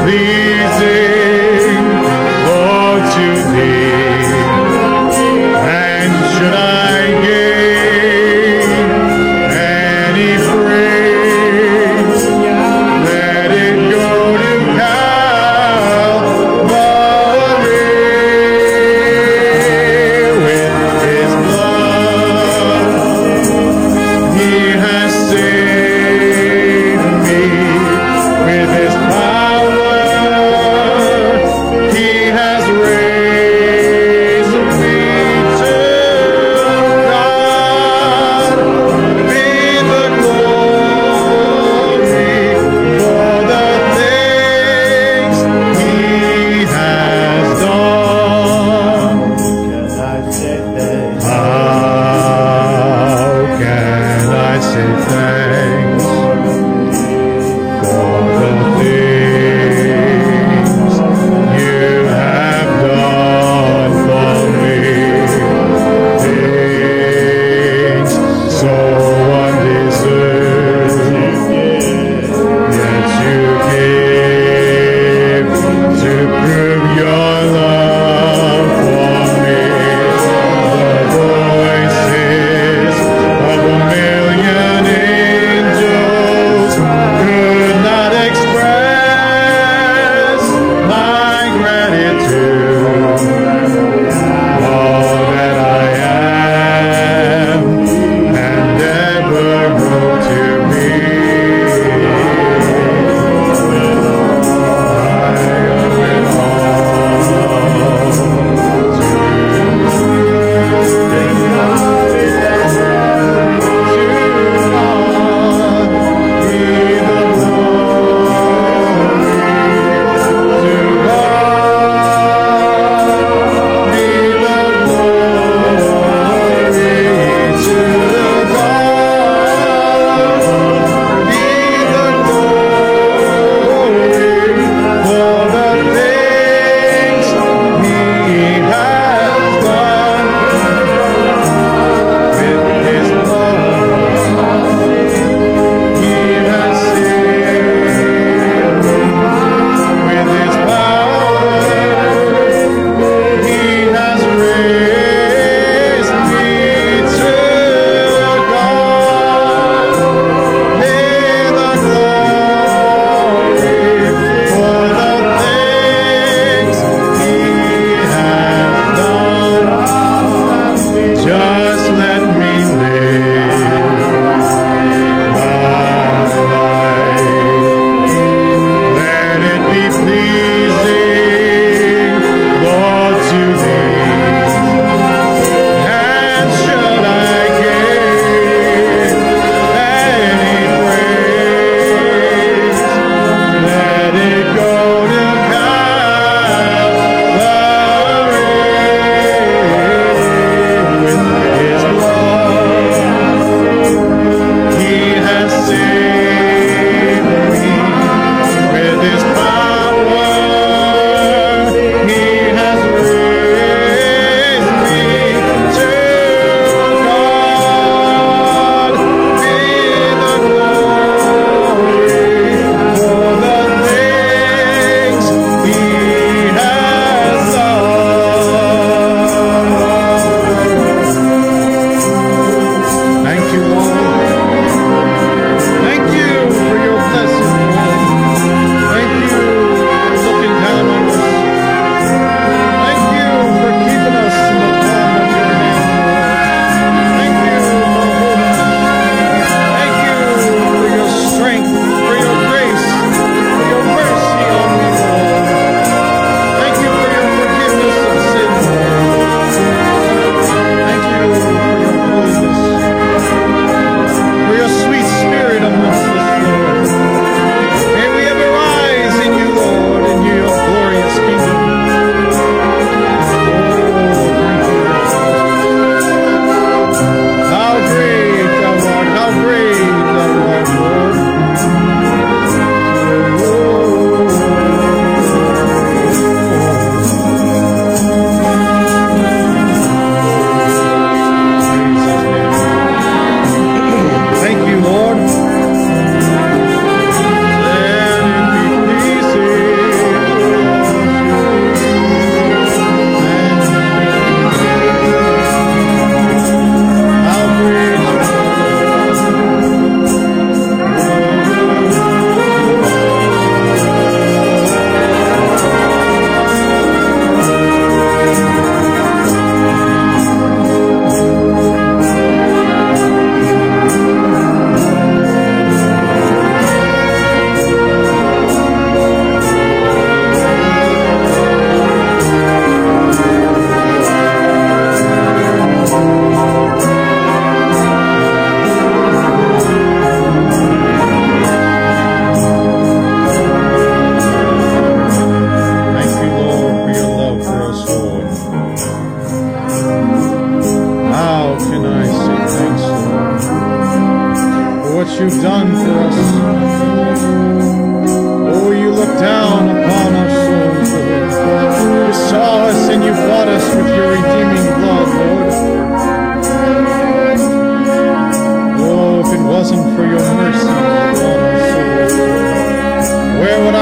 pleasing, Lord, to thee. And should I gain any praise, let it go to Calvary. With his blood he has saved me. With his power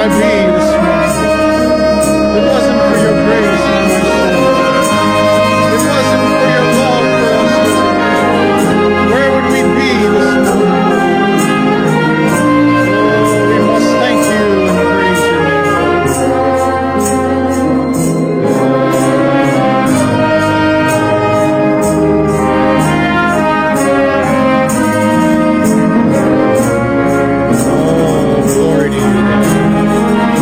I be this morning? If it wasn't for your grace and mercy, if it wasn't for your love for us, Lord, where would we be this morning? Oh, we must thank you and praise your name, Lord. Oh, glory to you, God.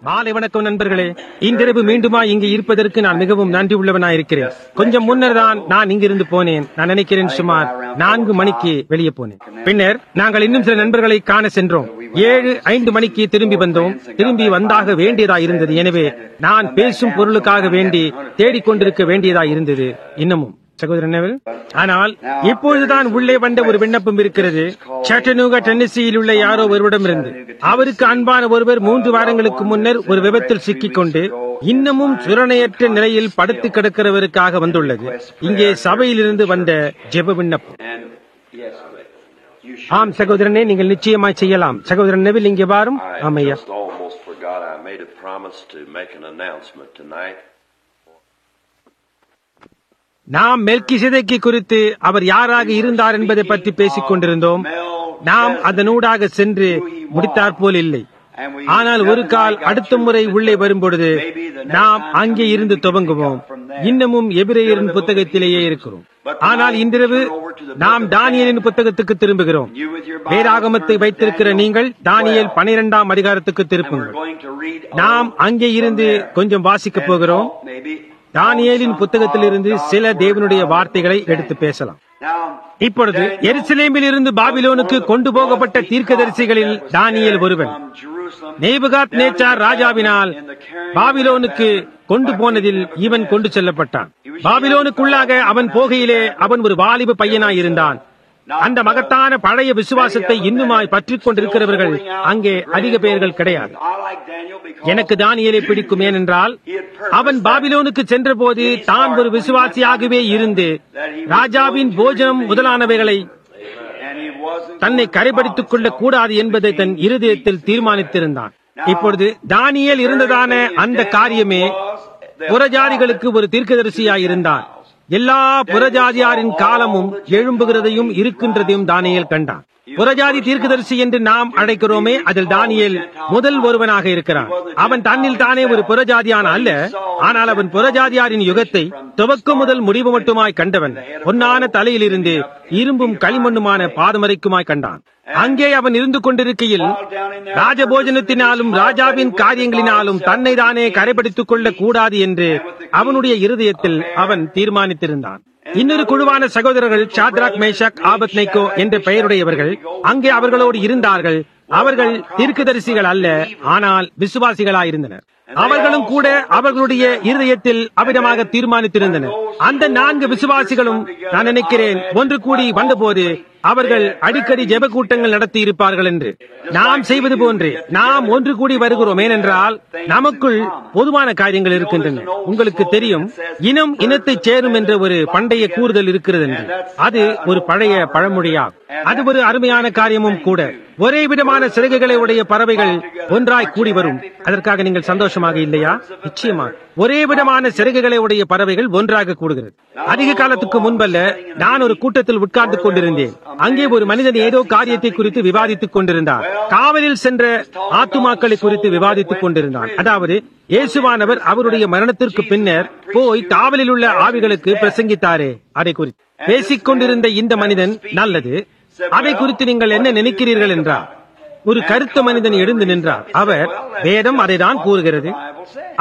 மாலை வணக்கம் நண்பர்களே. இன்றிரவு மீண்டுமா இங்கு இருப்பதற்கு நான் மிகவும் நன்றி உள்ளவனாயிருக்கிறேன். கொஞ்சம் முன்னர் தான் நான் இங்கிருந்து போனேன். நான் நினைக்கிறேன் சுமார் 4 மணிக்கு வெளியே போனேன். பின்னர் நாங்கள் இன்னும் சில நண்பர்களை காண சென்றோம். 7-5 மணிக்கு திரும்பி வந்தோம். திரும்பி வந்தாக வேண்டியதா இருந்தது. எனவே நான் பேசும் பொருளுக்காக வேண்டி தேடிக்கொண்டிருக்க வேண்டியதா இருந்தது இன்னமும் சகோதரன். ஆனால் இப்பொழுதுதான் உள்ளே வந்த ஒரு விண்ணப்பம் இருக்கிறது. சட்டனூகா டென்னசியில் உள்ள யாரோ ஒருவரிடமிருந்து. அவருக்கு அன்பான ஒருவர் 3 வாரங்களுக்கு முன்னர் ஒரு விபத்தில் சிக்கிக் கொண்டு இன்னமும் சுரணையற்ற நிலையில் படுத்து கிடக்கிறவருக்காக வந்துள்ளது. இங்கே சபையிலிருந்து வந்த ஜெப விண்ணப்பம். ஆம் சகோதரனே, நீங்கள் நிச்சயமாய் செய்யலாம். சகோதரன் நெவில் இங்கே வாரும். ஆமையா. நாம் மெல்கிசேதேக்கை குறித்து அவர் யாராக இருந்தார் என்பதை பற்றி பேசிக் கொண்டிருந்தோம். நாம் அதனூடாக சென்று முடித்தாற் போல் இல்லை. ஆனால் ஒரு கால் அடுத்த முறை உள்ளே வரும்பொழுது நாம் அங்கே இருந்து துவங்குவோம். இன்னமும் எபிரேயரின் புத்தகத்திலேயே இருக்கிறோம். ஆனால் இன்றிரவு நாம் தானியேலின் புத்தகத்துக்கு திரும்புகிறோம். வேதாகமத்தை வைத்திருக்கிற நீங்கள் தானியேல் 12ஆம் அதிகாரத்துக்கு திருப்புங்கள். நாம் அங்கே இருந்து கொஞ்சம் வாசிக்கப் போகிறோம். தானியேலின் புத்தகத்திலிருந்து சில தேவனுடைய வார்த்தைகளை எடுத்து பேசலாம். இப்பொழுது எருசலேமில் இருந்து பாபிலோனுக்கு கொண்டு போகப்பட்ட தீர்க்கதரிசிகளில் தானியேல் ஒருவன். நேபுகாத்நேச்சார் ராஜாவினால் பாபிலோனுக்கு கொண்டு போனதில் இவன் கொண்டு செல்லப்பட்டான். பாபிலோனுக்குள்ளாக அவன் போகையிலே அவன் ஒரு வாலிப பையனாயிருந்தான். அந்த மகத்தான பழைய விசுவாசத்தை இன்னுமாய் பற்றிக் கொண்டிருக்கிறவர்கள் அங்கே அதிக பெயர்கள் கிடையாது. எனக்கு தானியேலை பிடிக்கும். ஏனென்றால் அவன் பாபிலோனுக்கு சென்ற போது தான் ஒரு விசுவாசியாகவே இருந்து ராஜாவின் போஜனம் முதலானவைகளை தன்னை கரைப்படுத்திக் கொள்ளக் கூடாது என்பதை தன் இருதயத்தில் தீர்மானித்திருந்தான். இப்பொழுது தானியேல் இருந்ததான அந்த காரியமே புறஜாதிகளுக்கு ஒரு தீர்க்கதரிசியாயிருந்தான். எல்லா புறஜாதியாரின் காலமும் எழும்புகிறதையும் இருக்கின்றதையும் தானியேல் கண்டான். புறஜாதி தீர்க்கதரிசி என்று நாம் அழைக்கிறோமே, அதில் தானியேல் முதல் ஒருவனாக இருக்கிறான். அவன் தன்னில் தானே ஒரு புறஜாதியான அல்ல, ஆனால் அவன் புறஜாதியாரின் யுகத்தை துவக்கம் முதல் முடிவு மட்டுமாய் கண்டவன். பொன்னான தலையிலிருந்து இரும்பும் களிமண்ணுமான பாதமரைக்குமாய் கண்டான். அங்கே அவன் இருந்து கொண்டிருக்கையில் ராஜபோஜனத்தினாலும் ராஜாவின் காரியங்களினாலும் தன்னை தானே கரைப்படுத்திக் கொள்ளக் கூடாது என்று அவனுடைய இருதயத்தில் அவன் தீர்மானித்திருந்தான். இன்னொரு குழுவான சகோதரர்கள் சாத்ராக், மேஷாக், ஆபத்நேகோ என்ற பெயருடையவர்கள் அங்கே அவர்களோடு இருந்தார்கள். அவர்கள் தீர்க்கதரிசிகள் அல்ல, ஆனால் விசுவாசிகளாயிருந்தனர். அவர்களும் கூட அவர்களுடைய இருதயத்தில் அவ்விதமாக தீர்மானித்திருந்தனர். அந்த 4 விசுவாசிகளும் நான் நினைக்கிறேன் ஒன்று கூடி வந்தபோது அவர்கள் அடிக்கடி ஜெப கூட்டங்கள் நடத்தி இருப்பார்கள் என்று நாம் செய்வது போன்று நாம் ஒன்று கூடி வருகிறோம். ஏனென்றால் நமக்குள் பொதுவான காரியங்கள் இருக்கின்றன. உங்களுக்கு தெரியும், இனம் இனத்தை சேரும் என்ற ஒரு பண்டைய கூறுதல் இருக்கிறது என்று. அது ஒரு பழைய பழமொழியாகும். அது ஒரு அருமையான காரியமும் கூட. ஒரே விதமான சிறகுகளை உடைய பறவைகள் ஒன்றாய் கூடி வரும். அதற்காக நீங்கள் சந்தோஷமாக இல்லையா? நிச்சயமாக ஒரே விதமான சிறகுகளை உடைய பறவைகள் ஒன்றாக கூடுகிறது. அதிக காலத்துக்கு முன்பல்ல, நான் ஒரு கூட்டத்தில் உட்கார்ந்து கொண்டிருந்தேன். அங்கே ஒரு மனிதன் ஏதோ காரியத்தை குறித்து விவாதித்துக் கொண்டிருந்தார். காவலில் சென்ற ஆத்துமாக்களை குறித்து விவாதித்துக் கொண்டிருந்தான். அதாவது இயேசுவானவர் அவருடைய மரணத்திற்கு பின்னர் போய் காவலில் உள்ள ஆவிகளுக்கு பிரசங்கித்தாரே, அதை குறித்து பேசிக் கொண்டிருந்த இந்த மனிதன், நல்லது, அதை குறித்து நீங்கள் என்ன நினைக்கிறீர்கள் என்றார். ஒரு கருத்த மனிதன் எழுந்து நின்றார். அவர், வேதம் அதைதான் கூறுகிறது,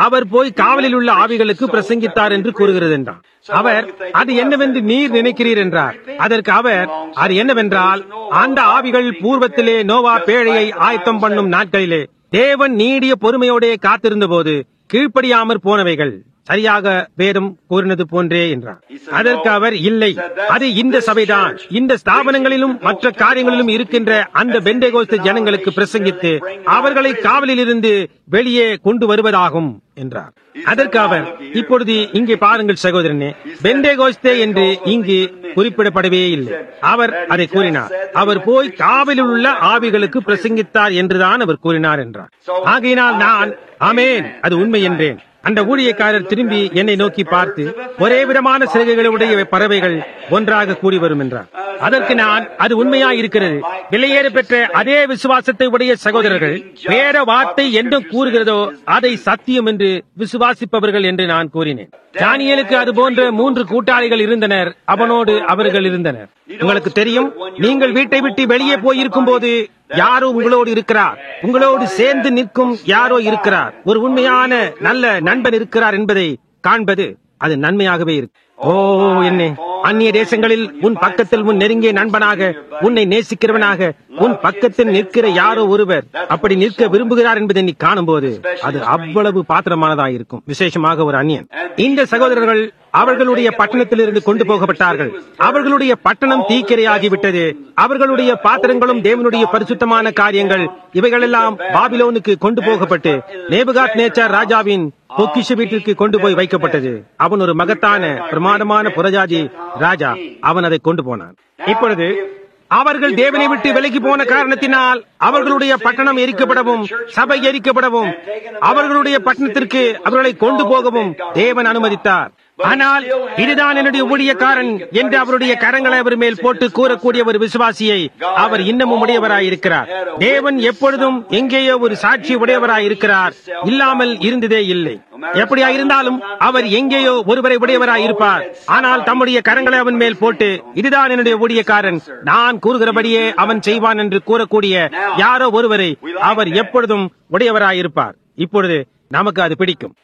அவர் போய் காவலில் உள்ள ஆவிகளுக்கு பிரசங்கித்தார் என்று கூறுகிறது என்றார். அவர், அது என்னவென்று நீர் நினைக்கிறீர் என்றார். அதற்கு அவர், அது என்னவென்றால், அந்த ஆவிகள் பூர்வத்திலே நோவா பேழையை ஆயத்தம் பண்ணும் நாட்களிலே தேவன் நீடிய பொறுமையோடே காத்திருந்த போது கீழ்ப்படியாமற் போனவைகள், சரியாக வேதம் கூறினது போன்றே என்றார். அதற்கு அவர், இல்லை, அது இந்த சபைதான் இந்த ஸ்தாபனங்களிலும் மற்ற காரியங்களிலும் இருக்கின்ற அந்த பெந்தேகோஸ்தே ஜனங்களுக்கு பிரசங்கித்து அவர்களை காவலில் இருந்து வெளியே கொண்டு வருவதாகும் என்றார். அதற்கு அவர், இப்பொழுது இங்கே பாருங்கள் சகோதரனே, பெந்தேகோஸ்தே என்று இங்கு குறிப்பிடப்படவே இல்லை. அவர் அதை கூறினார். அவர் போய் காவலில் உள்ள ஆவிகளுக்கு பிரசங்கித்தார் என்றுதான் அவர் கூறினார் என்றார். ஆகையினால் நான், ஆமேன், அது உண்மை என்றேன். அந்த ஊழியக்காரர் திரும்பி என்னை நோக்கி பார்த்து, ஒரே விதமான சிறகுகளுடைய பறவைகள் ஒன்றாக கூடி வரும் என்றார். அதற்கு நான், அது உண்மையாய் இருக்கிறது. விலையேற பெற்ற அதே விசுவாசத்தை உடைய சகோதரர்கள் வேற வார்த்தை என்ன கூறுகிறதோ அதை சத்தியம் என்று விசுவாசிப்பவர்கள் என்று நான் கூறினேன். தானியேலுக்கு அது போன்ற 3 கூட்டாளிகள் இருந்தனர். அவனோடு அவர்கள் இருந்தனர். உங்களுக்கு தெரியும், நீங்கள் வீட்டை விட்டு வெளியே போயிருக்கும் போது யாரோ உங்களோடு இருக்கிறார், உங்களோடு சேர்ந்து நிற்கும் யாரோ இருக்கிறார், ஒரு உண்மையான நல்ல நண்பன் இருக்கிறார் என்பதை காண்பது அது நன்மையாகவே இருக்கு. ஓ என்னே, அந்நிய தேசங்களில் உன் பக்கத்தில் உன் நெருங்கிய நண்பனாக, உன்னை நேசிக்கிறவனாக உன் பக்கத்தில் நிற்கிற யாரோ ஒருவர் அப்படி நிற்க விரும்புகிறார் என்பதை நீ காணும் போது அது அவ்வளவு பாத்திரமானதாக இருக்கும். விசேஷமாக ஒரு அந்நியன். இந்த சகோதரர்கள் அவர்களுடைய பட்டணத்திலிருந்து கொண்டு போகப்பட்டார்கள். அவர்களுடைய பட்டணம் தீக்கிரையாகிவிட்டது. அவர்களுடைய பாத்திரங்களும் தேவனுடைய பரிசுத்தமான காரியங்கள் இவைகளெல்லாம் பாபிலோனுக்கு கொண்டு போகப்பட்டு நேபுகாத்நேச்சார் ராஜாவின் பொக்கிஷ வீட்டிற்கு கொண்டு போய் வைக்கப்பட்டது. அவன் ஒரு மகத்தான பிரமாண்டமான புறஜாதி ராஜா. அவன் அதை கொண்டு போனான். இப்பொழுது அவர்கள் தேவனை விட்டு விலகி போன காரணத்தினால் அவர்களுடைய பட்டணம் எரிக்கப்படவும் சபை எரிக்கப்படவும் அவர்களுடைய பட்டணத்திற்கு அவர்களை கொண்டு போகவும் தேவன் அனுமதித்தார். ஆனால் இதுதான் என்னுடைய ஊழியக்காரன் என்று அவருடைய கரங்களை அவர் மேல் போட்டு கூறக்கூடிய ஒரு விசுவாசியை அவர் இன்னமும் உடையவராயிருக்கிறார். தேவன் எப்பொழுதும் எங்கேயோ ஒரு சாட்சி உடையவராயிருக்கிறார், இல்லாமல் இருந்ததே இல்லை. எப்படியா இருந்தாலும் அவர் எங்கேயோ ஒருவரை உடையவராயிருப்பார். ஆனால் தம்முடைய கரங்களை அவன் மேல் போட்டு இதுதான் என்னுடைய ஊழியக்காரன், நான் கூறுகிறபடியே அவன் செய்வான் என்று கூறக்கூடிய யாரோ ஒருவரை அவர் எப்பொழுதும் உடையவராயிருப்பார். இப்பொழுது நமக்கு அது பிடிக்கும்.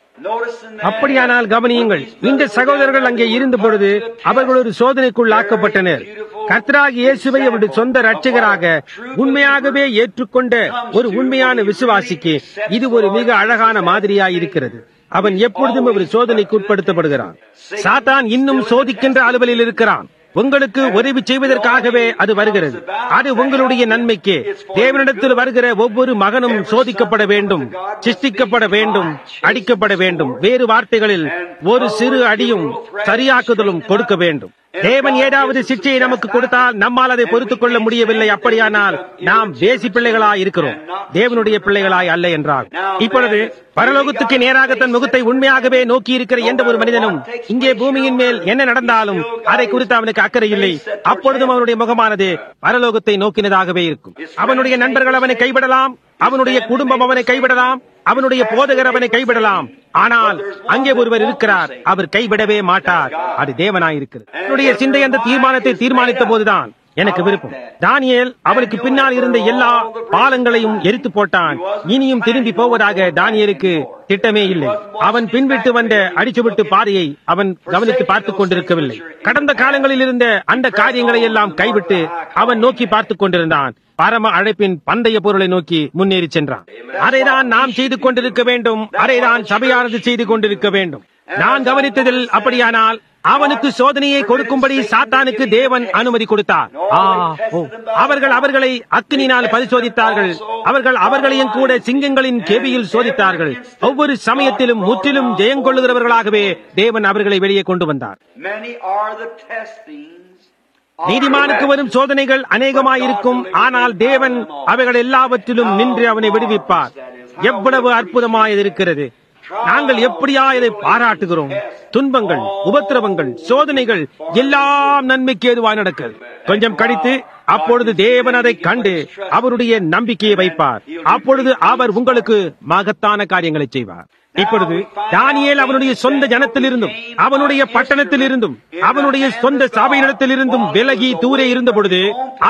அப்படியானால் கவனியுங்கள், இந்த சகோதரர்கள் அங்கே இருந்த பொழுது அவர்கள் ஒரு சோதனைக்குள் ஆக்கப்பட்டனர். கர்த்தராகிய இயேசுவை அவருடைய சொந்த இரட்சகராக உண்மையாகவே ஏற்றுக்கொண்ட ஒரு உண்மையான விசுவாசிக்கு இது ஒரு மிக அழகான மாதிரியாய் இருக்கிறது. அவன் எப்பொழுதும் ஒரு சோதனைக்கு உட்படுத்தப்படுகிறான். சாத்தான் இன்னும் சோதிக்கின்ற அலுவலில் இருக்கிறான். உங்களுக்கு உதவி செய்வதற்காகவே அது வருகிறது. அது உங்களுடைய நன்மைக்கு. தேவனிடத்தில் வருகிற ஒவ்வொரு மகனும் சோதிக்கப்பட வேண்டும், சிருஷ்டிக்கப்பட வேண்டும், அடிக்கப்பட வேண்டும். வேறு வார்த்தைகளில் ஒரு சிறு அடியும் சரியாக்குதலும் கொடுக்க வேண்டும். தேவன் ஏதாவது சிக்ஷையை நமக்கு கொடுத்தால் நம்மால் அதை பொறுத்துக் கொள்ள முடியவில்லை. அப்படியானால் நாம் தேசி பிள்ளைகளாய் இருக்கிறோம், தேவனுடைய பிள்ளைகளாய் அல்ல என்றால். இப்பொழுது பரலோகத்துக்கு நேராக தன் முகத்தை உண்மையாகவே நோக்கி இருக்கிற எந்த ஒரு மனிதனும் இங்கே பூமியின் மேல் என்ன நடந்தாலும் அதை குறித்து அவனுக்கு அக்கறை இல்லை. அப்பொழுதும் அவனுடைய முகமானது பரலோகத்தை நோக்கினதாகவே இருக்கும். அவனுடைய நண்பர்கள் அவனை கைவிடலாம், அவனுடைய குடும்பம் அவனை கைவிடலாம், அவனுடைய போதகர் அவனை கைவிடலாம். ஆனால் அங்கே ஒருவர் இருக்கிறார், அவர் கைவிடவே மாட்டார். அது தேவனாயிருக்கிறது. என்னுடைய சிந்தை அந்த தீர்மானத்தை தீர்மானித்த போதுதான் எனக்கு விருப்பம். தானியேல் அவனுக்கு பின்னால் இருந்த எல்லா பாலங்களையும் எரித்து போட்டான். இனியும் திரும்பி போவதாக தானியேலுக்கு திட்டமே இல்லை. அவன் பின்விட்டு வந்த அடிச்சுவிட்டு பாதையை அவன் கவனித்து பார்த்துக் கொண்டிருக்கவில்லை. கடந்த காலங்களில் இருந்த அந்த காரியங்களை எல்லாம் கைவிட்டு அவன் நோக்கி பார்த்துக் கொண்டிருந்தான். பரம அழைப்பின் பந்தய பொருளை நோக்கி முன்னேறி சென்றான். அதைதான் நாம் செய்து கொண்டிருக்க வேண்டும். அதைதான் சபையானது செய்து கொண்டிருக்க வேண்டும். நான் கவனித்ததில் அப்படியானால் அவனுக்கு சோதனையை கொடுக்கும்படி சாத்தானுக்கு தேவன் அனுமதி கொடுத்தார். அவர்கள் அவர்களை அக்கினினால் பரிசோதித்தார்கள். அவர்கள் அவர்களையும் கூட சிங்கங்களின் கெபியில் சோதித்தார்கள். ஒவ்வொரு சமயத்திலும் முற்றிலும் ஜெயங்கொள்ளுகிறவர்களாகவே தேவன் அவர்களை வெளியே கொண்டு வந்தார். நீதிமானுக்கு வரும் சோதனைகள் அநேகமாயிருக்கும், ஆனால் தேவன் அவைகள் எல்லாவற்றிலும் நின்று அவனை விடுவிப்பார். எவ்வளவு அற்புதமாய் இருக்கிறது! நாங்கள் எப்படியா இதை பாராட்டுகிறோம். துன்பங்கள், உபத்திரவங்கள், சோதனைகள் எல்லாம் நன்மைக்கு ஏதுவாய் நடக்கிறது. கொஞ்சம் கழித்து அப்பொழுது தேவன் அதை கண்டு அவருடைய நம்பிக்கையை வைப்பார். அப்பொழுது அவர் உங்களுக்கு மகத்தான காரியங்களை செய்வார். இப்பொழுது தானியேல் அவனுடைய சொந்த ஜனத்திலிருந்தும் அவனுடைய பட்டணத்திலிருந்தும் அவனுடைய சொந்த சபையிடத்திலிருந்தும் விலகி தூரே இருந்த பொழுது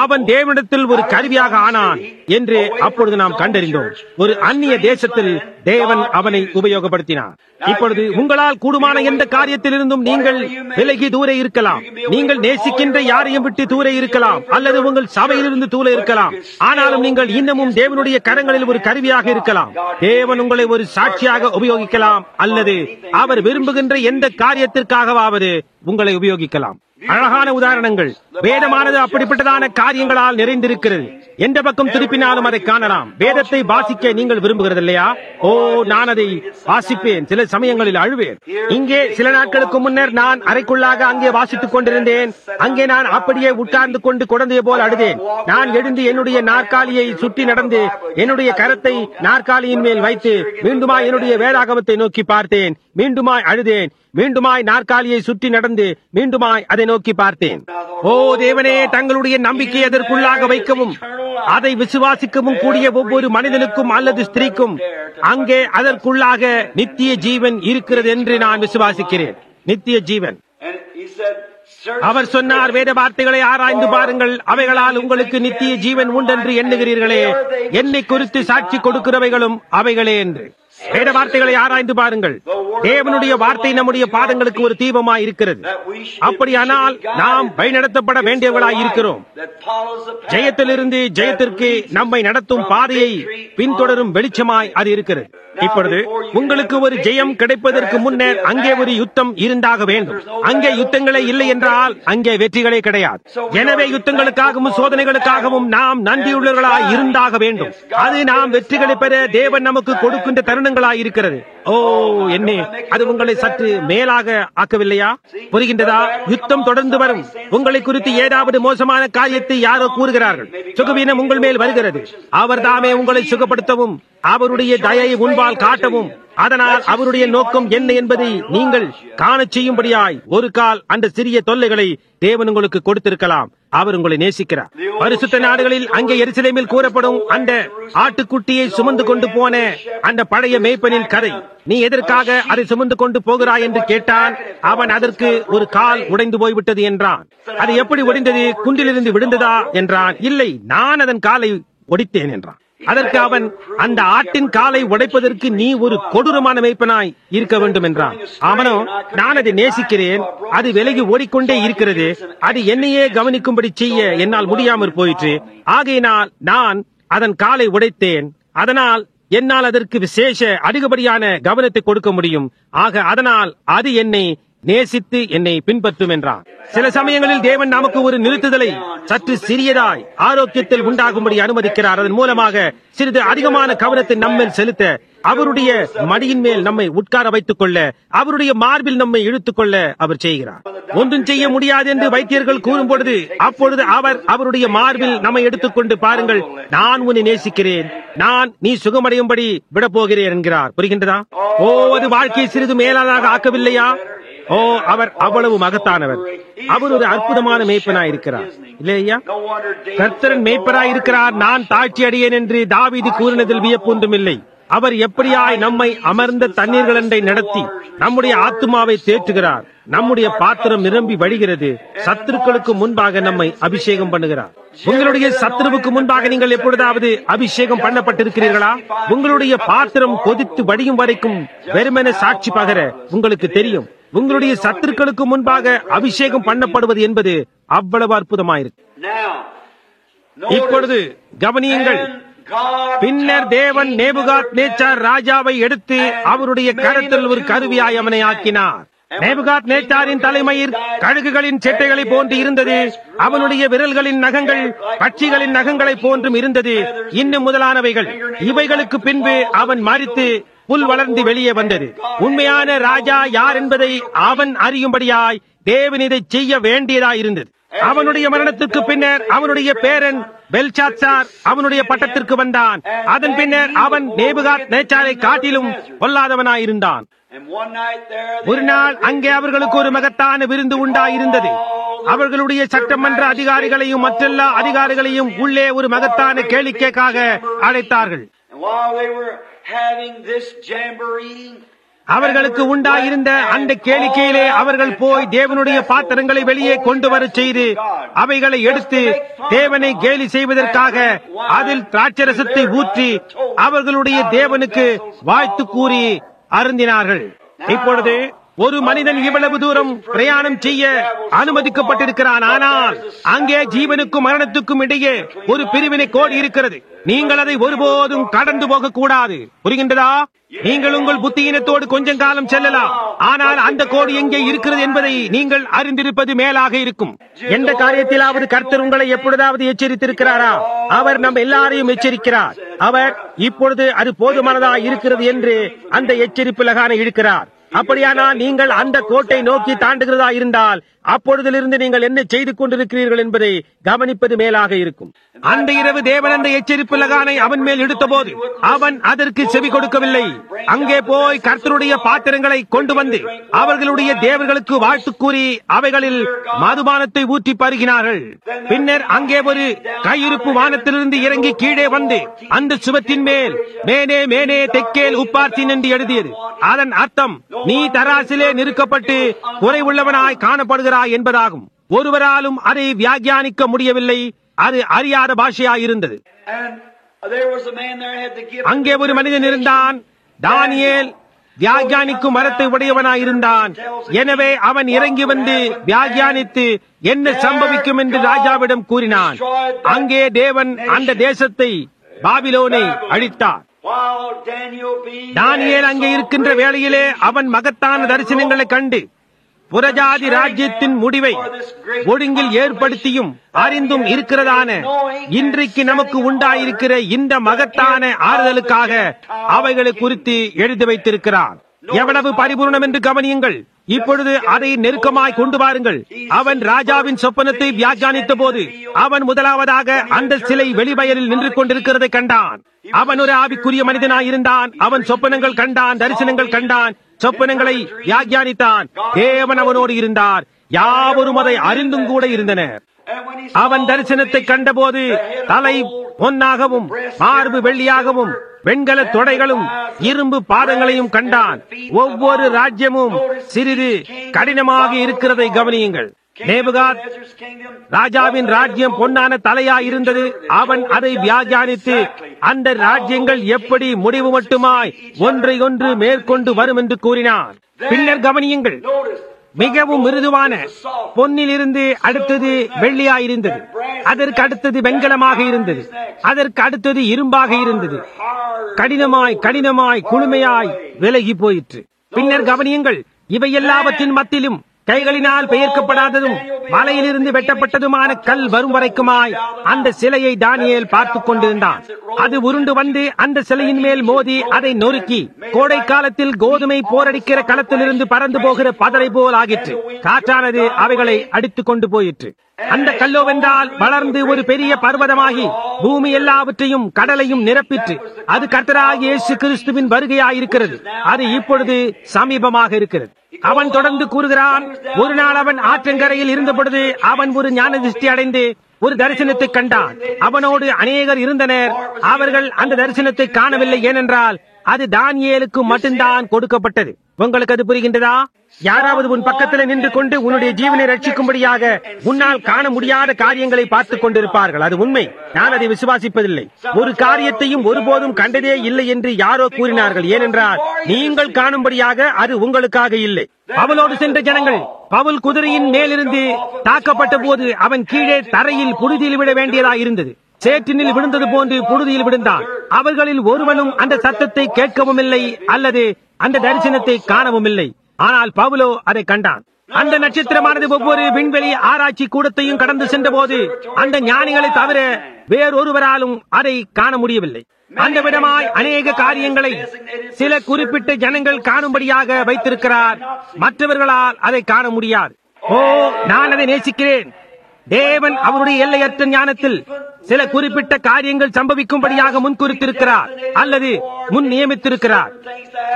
அவன் தேவனிடத்தில் ஒரு கருவியாக ஆனான் என்று அப்பொழுது நாம் கண்டறிந்தோம். ஒரு அந்நிய தேசத்தில் தேவன் அவனை உபயோகப்படுத்தினார். இப்பொழுது உங்களால் கூடுமான எந்த காரியத்திலிருந்தும் நீங்கள் விலகி தூரே இருக்கலாம். நீங்கள் நேசிக்கின்ற யாரையும் விட்டு தூரே இருக்கலாம், அல்லது உங்கள் சபையிலிருந்து தூரே இருக்கலாம். ஆனாலும் நீங்கள் இன்னமும் தேவனுடைய கரங்களில் ஒரு கருவியாக இருக்கலாம். தேவன் உங்களை ஒரு சாட்சியாக உபயோகிக்கலாம், அல்லது அவர் விரும்புகின்ற எந்த காரியத்திற்காகவாவது உங்களை உபயோகிக்கலாம். அழகான உதாரணங்கள். வேதமானது அப்படிப்பட்டதான காரியங்களால் நிறைந்திருக்கிறது. எந்த பக்கம் திருப்பினாலும் அதை காணலாம். வேதத்தை வாசிக்க நீங்கள் விரும்புகிறது இல்லையா? நான் அதை வாசிப்பேன், சில சமயங்களில் அழுவேன். இங்கே சில நாட்களுக்கு முன்னர் நான் அறைக்குள்ளாக அங்கே வாசித்துக் கொண்டிருந்தேன். அங்கே நான் அப்படியே உட்கார்ந்து கொண்டு குழந்தையை போல் அழுதேன். நான் எழுந்து என்னுடைய நாற்காலியை சுற்றி நடந்து என்னுடைய கரத்தை நாற்காலியின் மேல் வைத்து மீண்டுமாய் என்னுடைய வேதாகமத்தை நோக்கி பார்த்தேன். மீண்டுமாய் அழுதேன். மீண்டுமாய் நாற்காலியை சுற்றி நடந்து மீண்டுமாய் அதை நோக்கி பார்த்தேன். தேவனே, தங்களுடைய நம்பிக்கை அதற்குள்ளாக வைக்கவும் அதை விசுவாசிக்கவும் கூடிய ஒவ்வொரு மனிதனுக்கும் அல்லது ஸ்திரீக்கும் அங்கே அதற்குள்ளாக நித்திய ஜீவன் இருக்கிறது என்று நான் விசுவாசிக்கிறேன். நித்திய ஜீவன். அவர் சொன்னார், வேத வார்த்தைகளை ஆராய்ந்து பாருங்கள், அவைகளால் உங்களுக்கு நித்திய ஜீவன் உண்டென்று எண்ணுகிறீர்களே, என்னை குறித்து சாட்சி கொடுக்கிறவைகளும் அவைகளே என்று. வேத வார்த்தைகளை ஆராய்ந்து பாருங்கள். தேவனுடைய வார்த்தை நம்முடைய பாதங்களுக்கு ஒரு தீபமாய் இருக்கிறது. அப்படியானால் நாம் வழிநடத்தப்பட வேண்டியவர்களாய் இருக்கிறோம். ஜெயத்திலிருந்து ஜெயத்திற்கு நம்மை நடத்தும் பாதையை பின்தொடரும் வெளிச்சமாய் அது இருக்கிறது. இப்பொழுது உங்களுக்கு ஒரு ஜெயம் கிடைப்பதற்கு முன்னர் அங்கே ஒரு யுத்தம் இருந்தாக வேண்டும். அங்கே யுத்தங்களே இல்லை என்றால் அங்கே வெற்றிகளே கிடையாது. எனவே யுத்தங்களுக்காகவும் சோதனைகளுக்காகவும் நாம் நன்றியுள்ளவர்களாய் இருந்தாக வேண்டும். அது நாம் வெற்றிகளை பெற தேவன் நமக்கு கொடுக்கின்ற தருணங்களாய் இருக்கிறது. ஓ என்னே, அது உங்களை சற்று மேலாக ஆக்கவில்லையா? புரிகின்றதா? யுத்தம் தொடர்ந்து வரும். உங்களை குறித்து ஏதாவது மோசமான காரியத்தை யாரோ கூறுகிறார்கள். சுகவீனம் உங்கள் மேல் வருகிறது. அவர் தாமே உங்களை சுகப்படுத்தவும் அவருடைய தயையை முன்பால் காட்டவும், அதனால் அவருடைய நோக்கம் என்ன என்பதை நீங்கள் காண செய்யும்படியாய் ஒரு கால் அந்த சிறிய தொல்லைகளை தேவன் உங்களுக்கு கொடுத்திருக்கலாம். அவர் உங்களை நேசிக்கிறார். பரிசுத்த நாடுகளில் அங்கே எருசலேமில் கூறப்படும் அந்த ஆட்டுக்குட்டியை சுமந்து கொண்டு போன அந்த பழைய மேய்ப்பனின் கதை, நீ எதற்காக அதை சுமந்து கொண்டு போகிறாய் என்று கேட்டான். அவன் அதற்கு ஒரு கால் உடைந்து போய்விட்டது என்றான். அது எப்படி உடைந்தது? குன்றிலிருந்து விழுந்ததா என்றான். இல்லை, நான் அதன் காலை ஒடித்தேன் என்றான். அதற்கு அவன், அந்த ஆட்டின் காலை உடைப்பதற்கு நீ ஒரு கொடூரமான மேய்ப்பனாய் இருக்க வேண்டும் என்றான். அவனோ, நான் அதை நேசிக்கிறேன், அது விலகி ஓடிக்கொண்டே இருக்கிறது, அது என்னையே கவனிக்கும்படி செய்ய என்னால் முடியாமற் போயிற்று, ஆகையினால் நான் அதன் காலை உடைத்தேன், அதனால் என்னால் அதற்கு விசேஷ அதிகப்படியான கவனத்தை கொடுக்க முடியும், ஆக அதனால் அது என்னை நேசித்து என்னை பின்பற்றும் என்றார். சில சமயங்களில் தேவன் நமக்கு ஒரு நிறுத்துதலை சற்று சிறியதாய் ஆரோக்கியத்தில் உண்டாகும்படி அனுமதிக்கிறார். அதன் மூலமாக சிறிது அதிகமான கவனத்தை நம்மேல் செலுத்த, அவருடைய மடியின் மேல் நம்மை உட்கார வைத்துக் கொள்ள, அவருடைய மார்பில் நம்மை இழுத்துக் கொள்ள அவர் செய்கிறார். ஒன்றும் செய்ய முடியாது என்று வைத்தியர்கள் கூறும் பொழுது, அப்பொழுது அவர் அவருடைய மார்பில் நம்மை எடுத்துக்கொண்டு, பாருங்கள், நான் உன்னை நேசிக்கிறேன், நான் நீ சுகமடையும்படி விடப்போகிறேன் என்கிறார். புரிகின்றதா? ஓ, அது வாழ்க்கையை சிறிது மேலாக ஆக்கவில்லையா? ஓ, அவர் அவ்வளவு மகத்தானவர். அவர் ஒரு அற்புதமான மேய்ப்பனாய் இருக்கிறார், இல்லையா? கர்த்தரின் மேய்ப்பராய் இருக்கிறார், நான் தாழ்ச்சி அடையேன் என்று தாவீது கூறினதில் வியப்பொன்றும் இல்லை. அவர் எப்படியாய் நம்மை அமர்ந்த தண்ணீர்களண்டை நடத்தி நம்முடைய ஆத்துமாவை தேற்றுகிறார். நம்முடைய பாத்திரம் நிரம்பி வழிகிறது. சத்துருக்களுக்கு முன்பாக நம்மை அபிஷேகம் பண்ணுகிறார். உங்களுடைய சத்துருவுக்கு முன்பாக நீங்கள் எப்பொழுதாவது அபிஷேகம் பண்ணப்பட்டிருக்கிறீர்களா? உங்களுடைய பாத்திரம் கொதித்து வடியும் வரைக்கும் வெறுமென சாட்சி பகர உங்களுக்கு தெரியும். உங்களுடைய சத்துருக்களுக்கு முன்பாக அபிஷேகம் பண்ணப்படுவது என்பது அவ்வளவு அற்புதமாயிருக்கு. இப்பொழுது கவனியுங்கள். பின்னர் தேவன் நேபுகாத் நேச்சார் ராஜாவை எடுத்து அவருடைய கரத்தில் ஒரு கருவியாய் அவனை ஆக்கினார். நேபுகாத் நேச்சாரின் தலைமயிர் கழுகுகளின் செட்டைகளை போன்று இருந்தது. அவனுடைய விரல்களின் நகங்கள் பட்சிகளின் நகங்களை போன்றும் இருந்தது. இன்னும் முதலானவைகள். இவைகளுக்கு பின்பு அவன் மரித்து புல் வளர்ந்து வெளியே வந்தது. உண்மையான ராஜா யார் என்பதை அவன் அறியும்படியாய் தேவன் இதை செய்ய வேண்டியதாயிருந்தது. அவனுடைய மரணத்திற்கு பின்னர் அவனுடைய பேரன் பெல்ஷாத்சார் அவனுடைய பட்டத்திற்கு வந்தான். அதன் பின்னர் அவன் நேபுகாத் நேச்சாரை காட்டிலும் கொல்லாதவனாயிருந்தான். ஒரு நாள் அங்கே அவர்களுக்கு ஒரு மகத்தான விருந்து உண்டாயிருந்தது. அவர்களுடைய சட்டமன்ற அதிகாரிகளையும் மற்றெல்லா அதிகாரிகளையும் உள்ளே ஒரு மகத்தான கேளிக்கைக்காக அழைத்தார்கள். அவர்களுக்கு உண்டாயிருந்த அந்த கேளிக்கையிலே அவர்கள் போய் தேவனுடைய பாத்திரங்களை வெளியே கொண்டு வர செய்து அவைகளை எடுத்து தேவனை கேலி செய்வதற்காக அதில் திராட்சரசத்தை ஊற்றி அவர்களுடைய தேவனுக்கு வாழ்த்து கூறி அருந்தினார்கள். இப்பொழுது ஒரு மனிதன் இவ்வளவு தூரம் பிரயாணம் செய்ய அனுமதிக்கப்பட்டிருக்கிறான். ஆனால் அங்கே ஜீவனுக்கும் மரணத்துக்கும் இடையே ஒரு பிரிவினை கோடு இருக்கிறது. நீங்கள் அதை ஒருபோதும் கடந்து போக கூடாது. புரிகின்றதா? நீங்கள் உங்கள் புத்தியினத்தோடு கொஞ்சம் காலம் செல்லலாம், ஆனால் அந்த கோடு எங்கே இருக்கிறது என்பதை நீங்கள் அறிந்திருப்பது மேலாக இருக்கும். எந்த காரியத்திலாவது கர்த்தர் உங்களை எப்பொழுதாவது எச்சரித்திருக்கிறாரா? அவர் நம் எல்லாரையும் எச்சரிக்கிறார். அவர் இப்பொழுது அது போதுமானதா இருக்கிறது என்று அந்த எச்சரிப்பு லகானை இழுக்கிறார். அப்படியானால் நீங்கள் அந்த கோட்டை நோக்கி தாண்டுகிறதா இருந்தால் அப்பொழுதிலிருந்து நீங்கள் என்ன செய்து கொண்டிருக்கிறீர்கள் என்பதை கவனிப்பது மேலாக இருக்கும். அந்த இரவு தேவன் அந்த எச்சரிப்பு லகானை அவன் மேல் இழுத்த போது அவன் அதற்கு செவி கொடுக்கவில்லை. அங்கே போய் கர்த்தருடைய பாத்திரங்களை கொண்டு வந்து அவர்களுடைய தேவர்களுக்கு வாழ்த்து கூறி அவைகளில் மதுபானத்தை ஊற்றி பருகினார்கள். பின்னர் அங்கே ஒரு கையிருப்பு வானத்திலிருந்து இறங்கி கீழே வந்து அந்த சுவத்தின் மேல் மேனே மேனே தெக்கேல் உப்பார்த்தின் என்று எழுதியது. அதன் அர்த்தம் நீ தராசிலே நிறுக்கப்பட்டு குறைவுள்ளவனாய் காணப்படுகிறாய் என்பதாகும். ஒருவராலும் அதை வியாக்கியானிக்க முடியவில்லை. அது அறியாத பாஷையாயிருந்தது. அங்கே ஒரு மனிதன் இருந்தான். தானியேல் வியாக்கியானிக்கும் மரத்தை உடையவனாயிருந்தான். எனவே அவன் இறங்கி வந்து வியாக்கியானித்து என்ன சம்பவிக்கும் என்று ராஜாவிடம் கூறினான். அங்கே தேவன் அந்த தேசத்தை பாபிலோனை அழித்தார். தானியேல் அங்கே இருக்கின்ற வேளையிலே அவன் மகத்தான தரிசனங்களை கண்டு புறஜாதி ராஜ்யத்தின் முடிவை ஒழுங்கில் ஏற்படுத்தியும் அறிந்தும் இருக்கிறதான இன்றைக்கு நமக்கு உண்டாயிருக்கிற இந்த மகத்தான ஆறுதலுக்காக அவைகளை குறித்து எழுதி வைத்திருக்கிறார். எவ்வளவு பரிபூர்ணம் என்று கவனியுங்கள். இப்பொழுது அதை நெருக்கமாய் கொண்டு வாருங்கள். அவன் ராஜாவின் சொப்பனத்தை வியாக்கியானித்த போது அவன் முதலாவதாக அந்த சிலை வெளிவயலில் நின்று கொண்டிருக்கிறதை கண்டான். அவன் ஒரு ஆவிக்குரிய மனிதனாயிருந்தான். அவன் சொப்பனங்கள் கண்டான், தரிசனங்கள் கண்டான், சொப்பனங்களை வியாக்கியானித்தான். தேவன் அவனோடு இருந்தார். யாவரும் அதை அறிந்தும் கூட இருந்தனர். அவன் தரிசனத்தை கண்டபோது தலை பொன்னாகவும் மார்பு வெள்ளியாகவும் வெண்கல தொடைகளும் இரும்பு பாதங்களையும் கண்டான். ஒவ்வொரு ராஜ்யமும் சிறிது கடினமாக இருக்கிறதை கவனியுங்கள். நேபுகாத் ராஜாவின் ராஜ்யம் பொன்னான தலையாய் இருந்தது. அவன் அதை வியாக்கியானித்து அந்த ராஜ்யங்கள் எப்படி முடிவு மட்டுமாய் ஒன்றை ஒன்று மேற்கொண்டு வரும் என்று கூறினான். பின்னர் கவனியுங்கள், மிகவும் மிருதுவான பொன்னில் இருந்து அடுத்தது வெள்ளியாயிருந்தது. அதற்கு அடுத்தது வெண்கலமாக இருந்தது. அதற்கு அடுத்தது இரும்பாக இருந்தது. கடினமாய் குளுமையாய் விலகி போயிற்று. பின்னர் கவனியுங்கள், இவை எல்லாவற்றின் மத்தியிலும் கைகளினால் பெயர்க்கப்படாததும் மலையிலிருந்து வெட்டப்பட்டதுமான கல் வரும் வரைக்குமாய் அந்த சிலையை தானியேல் பார்த்துக் கொண்டிருந்தான். அது உருண்டு வந்து அந்த சிலையின் மேல் மோதி அதை நொறுக்கி கோடை காலத்தில் கோதுமை போரடிக்கிற களத்திலிருந்து பறந்து போகிற பதரை போல் ஆகிற்று. காற்றானது அவைகளை அடித்துக் கொண்டு போயிற்று. அந்த கல்லோவென்றால் வளர்ந்து ஒரு பெரிய பர்வதமாகி பூமி எல்லாவற்றையும் கடலையும் நிரப்பிற்று. அது கர்த்தராகிய இயேசு கிறிஸ்துவின் வருகையாயிருக்கிறது. அது இப்பொழுது சமீபமாக இருக்கிறது. அவன் தொடர்ந்து கூறுகிறான், ஒரு நாள் அவன் ஆற்றங்கரையில் இருந்த பொழுது அவன் ஒரு ஞான திருஷ்டி அடைந்து ஒரு தரிசனத்தை கண்டான். அவனோடு அநேகர் இருந்தனர். அவர்கள் அந்த தரிசனத்தை காணவில்லை. ஏனென்றால் அது தானியேலுக்கு மட்டும்தான் கொடுக்கப்பட்டது. உங்களுக்கு அது புரிகின்றதா? யாராவது உன் பக்கத்தில் நின்று கொண்டு உன்னுடைய ஜீவனை ரட்சிக்கும்படியாக உன்னால் காண முடியாத காரியங்களை பார்த்துக் கொண்டிருப்பார்கள். அது உண்மை. நான் அதை விசுவாசிப்பதில்லை. ஒரு காரியத்தையும் ஒருபோதும் கண்டதே இல்லை என்று யாரோ கூறினார்கள். ஏனென்றால் நீங்கள் காணும்படியாக அது உங்களுக்காக இல்லை. பவுலோடு சென்ற ஜனங்கள் பவுல் குதிரையின் மேலிருந்து தாக்கப்பட்ட போது அவன் கீழே தரையில் புழுதியில் விட வேண்டியதாக இருந்தது. சேற்றினில் விழுந்தது போன்று புழுதியில் விழுந்தான். அவர்களில் ஒருவனும் அந்த சத்தத்தை கேட்கவும் இல்லை அல்லது அந்த தரிசனத்தை காணவும் இல்லை. ஆனால் பவுலோ அதை கண்டான். அந்த நட்சத்திரமானது ஒவ்வொரு விண்வெளி ஆராய்ச்சி கூடத்தையும் கடந்து சென்ற போது அந்த ஞானிகளை தவிர வேறொருவராலும் அதை காண முடியவில்லை. அந்த விதமாய் அநேக காரியங்களை சில குறிப்பிட்ட ஜனங்கள் காணும்படியாக வைத்திருக்கிறார். மற்றவர்களால் அதை காண முடியாது. நான் அதை நேசிக்கிறேன். தேவன் அவருடைய எல்லையற்ற ஞானத்தில் சில குறிப்பிட்ட காரியங்கள் சம்பவிக்கும்படியாக முன்குறித்திருக்கிறார் அல்லது முன் நியமித்திருக்கிறார்.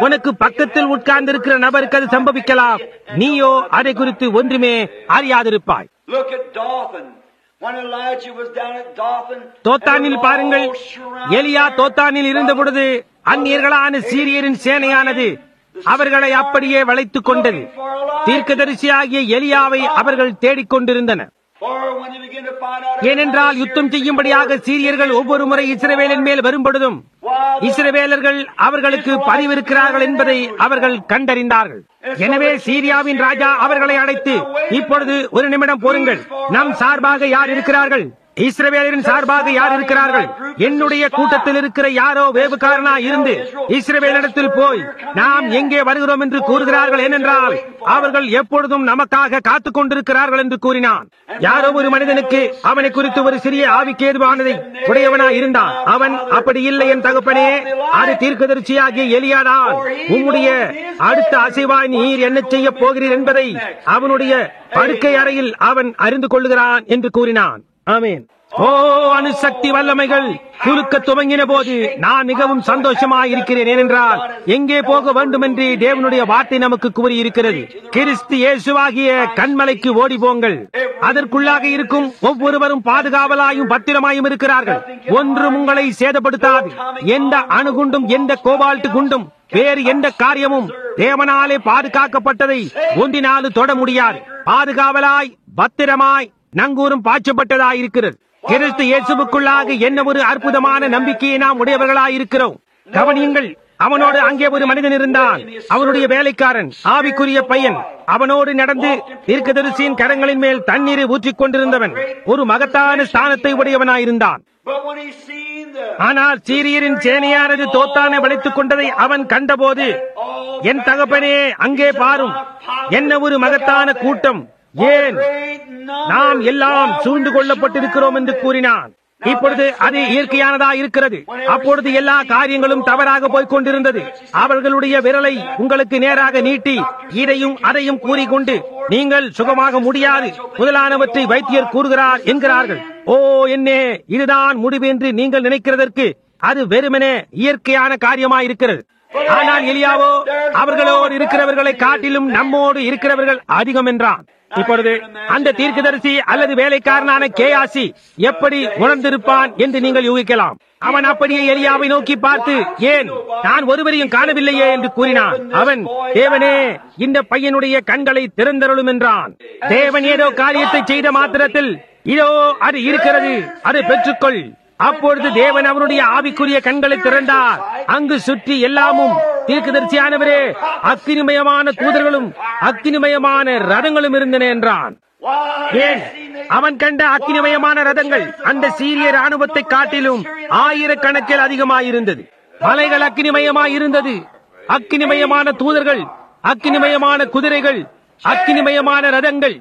உனக்கு பக்கத்தில் உட்கார்ந்திருக்கிற நபருக்கு அது சம்பவிக்கலாம். நீயோ அதை குறித்து ஒன்றுமே அறியாதிருப்பாய். தோத்தானில் பாருங்கள். எலியா தோத்தானில் இருந்த பொழுது அந்நியர்களான சீரியரின் சேனையானது அவர்களை அப்படியே வளைத்துக் கொண்டது. தீர்க்கதரிசியாகிய எலியாவை அவர்கள் தேடிக்கொண்டிருந்தனர். ஏனென்றால் யுத்தம் செய்யும்படியாக சீரியர்கள் ஒவ்வொரு முறை இஸ்ரவேலின் மேல் வரும்பொழுதும் இஸ்ரவேலர்கள் அவர்களுக்கு பரிவிருக்கிறார்கள் என்பதை அவர்கள் கண்டறிந்தார்கள். எனவே சீரியாவின் ராஜா அவர்களை அழைத்து, இப்பொழுது ஒரு நிமிடம் பொறுங்கள், நம் சார்பாக யார் இருக்கிறார்கள்? இஸ்ரவேலின் சார்பாக யார் இருக்கிறார்கள்? என்னுடைய கூட்டத்தில் இருக்கிற யாரோ வேவுக்காரனா இருந்து இஸ்ரவேலிடத்தில் போய் நாம் எங்கே வருகிறோம் என்று கூறுகிறார்கள். ஏனென்றால் அவர்கள் எப்பொழுதும் நமக்காக காத்துக் கொண்டிருக்கிறார்கள் என்று கூறினான். யாரோ ஒரு மனிதனுக்கு அவனை குறித்து ஒரு சிறிய ஆவிக்கேதுவானதை உடையவனா இருந்தான். அவன் அப்படி இல்லை என் தகப்பனே, அது தீர்க்கதரிசியாகிய எலியாதான். உம்முடைய அடுத்த அசைவாய் நீர் என்ன செய்ய போகிறீர் என்பதை அவனுடைய படுக்கை அறையில் அவன் அறிந்து கொள்ளுகிறான் என்று கூறினான். ஆமென். ஓ, அணுசக்தி வல்லமைகள் குலுக்க துவங்கின போது நான் மிகவும் சந்தோஷமாக இருக்கிறேன். ஏனென்றால் எங்கே போக வேண்டும் என்று தேவனுடைய வார்த்தை நமக்கு கூறியிருக்கிறது. கிறிஸ்து இயேசுவாகிய கண்மலைக்கு ஓடி போங்கள். அதற்குள்ளாக இருக்கும் ஒவ்வொருவரும் பாதுகாவலாயும் பத்திரமாயும் இருக்கிறார்கள். ஒன்றும் உங்களை சேதப்படுத்தாது. எந்த அணுகுண்டும் எந்த கோபால்ட் குண்டும் வேறு எந்த காரியமும் தேவனாலே பாதுகாக்கப்பட்டதை ஒன்றினாலும் தொட முடியாது. பாதுகாவலாய் பத்திரமாய் நங்கூரும் பாய்ச்சப்பட்டதாய் இருக்கிறது. கிறிஸ்து இயேசுவுக்குள்ளாக என்ன ஒரு அற்புதமான நம்பிக்கையை நாம் உடையவர்களாயிருக்கிறோம். கவனியுங்கள், அவனோடு அங்கே ஒரு மனிதன் இருந்தான். அவனுடைய வேலைக்காரன், ஆவிக்குரிய பையன். அவனோடு நடந்து தீர்க்கதரிசியின் கரங்களின் மேல் தண்ணீரை ஊற்றிக் கொண்டிருந்தவன் ஒரு மகத்தான ஸ்தானத்தை உடையவனாயிருந்தான். ஆனால் சீரியரின் சேனையானது தோத்தானை வளைத்துக் கொண்டதை அவன் கண்டபோது, என் தகப்பனே, அங்கே பாரும், என்ன ஒரு மகத்தான கூட்டம், ஏன் நாம் எல்லாம் சூழ்ந்து கொள்ளப்பட்டிருக்கிறோம் என்று கூறினான். இப்பொழுது அது இயற்கையானதா இருக்கிறது. அப்பொழுது எல்லா காரியங்களும் தவறாக போய்க் கொண்டிருந்தது. அவர்களுடைய விரலை உங்களுக்கு நேராக நீட்டி இதையும் அதையும் கூறிக்கொண்டு நீங்கள் சுகமாக முடியாது முதலானவற்றை வைத்தியர் கூறுகிறார் என்கிறார்கள். ஓ, என்னே, இதுதான் முடிவு என்று நீங்கள் நினைக்கிறதற்கு அது வெறுமனே இயற்கையான காரியமாயிருக்கிறது. ஆனால் எலியாவோ அவர்களோடு இருக்கிறவர்களை காட்டிலும் நம்மோடு இருக்கிறவர்கள் அதிகம் என்றான். இப்பொழுது அந்த தீர்க்கதரிசி அல்லது வேலைக்காரனான கேயாசி எப்படி உணர்ந்திருப்பான் என்று நீங்கள் யூகிக்கலாம். அவன் அப்படியே எலியாவை நோக்கி பார்த்து, ஏன் நான் ஒருவரையும் காணவில்லையே என்று கூறினான். அவன், தேவனே, இந்த பையனுடைய கண்களை திறந்தருளும் என்றான். தேவன் ஏதோ காரியத்தை செய்த மாத்திரத்தில், இதோ அது இருக்கிறது, அதை பெற்றுக்கொள். அப்பொழுது தேவன் அவனுடைய ஆவிக்குரிய கண்களை திறந்தார். அங்கு சுற்றி எல்லாமும் தீர்க்கதரிசியானவரே, அக்கினிமயமான தூதர்களும் அக்கினிமயமான ரதங்களும் இருந்தன என்றான். ஏன் அவன் கண்ட அக்கினிமயமான ரதங்கள் அந்த சீரிய ராணுவத்தை காட்டிலும் ஆயிரக்கணக்கில் அதிகமாயிருந்தது. மலைகள் அக்கினிமயமாயிருந்தது. அக்கினிமயமான தூதர்கள், அக்கினிமயமான குதிரைகள், அக்கினிமயமான ரதங்கள்.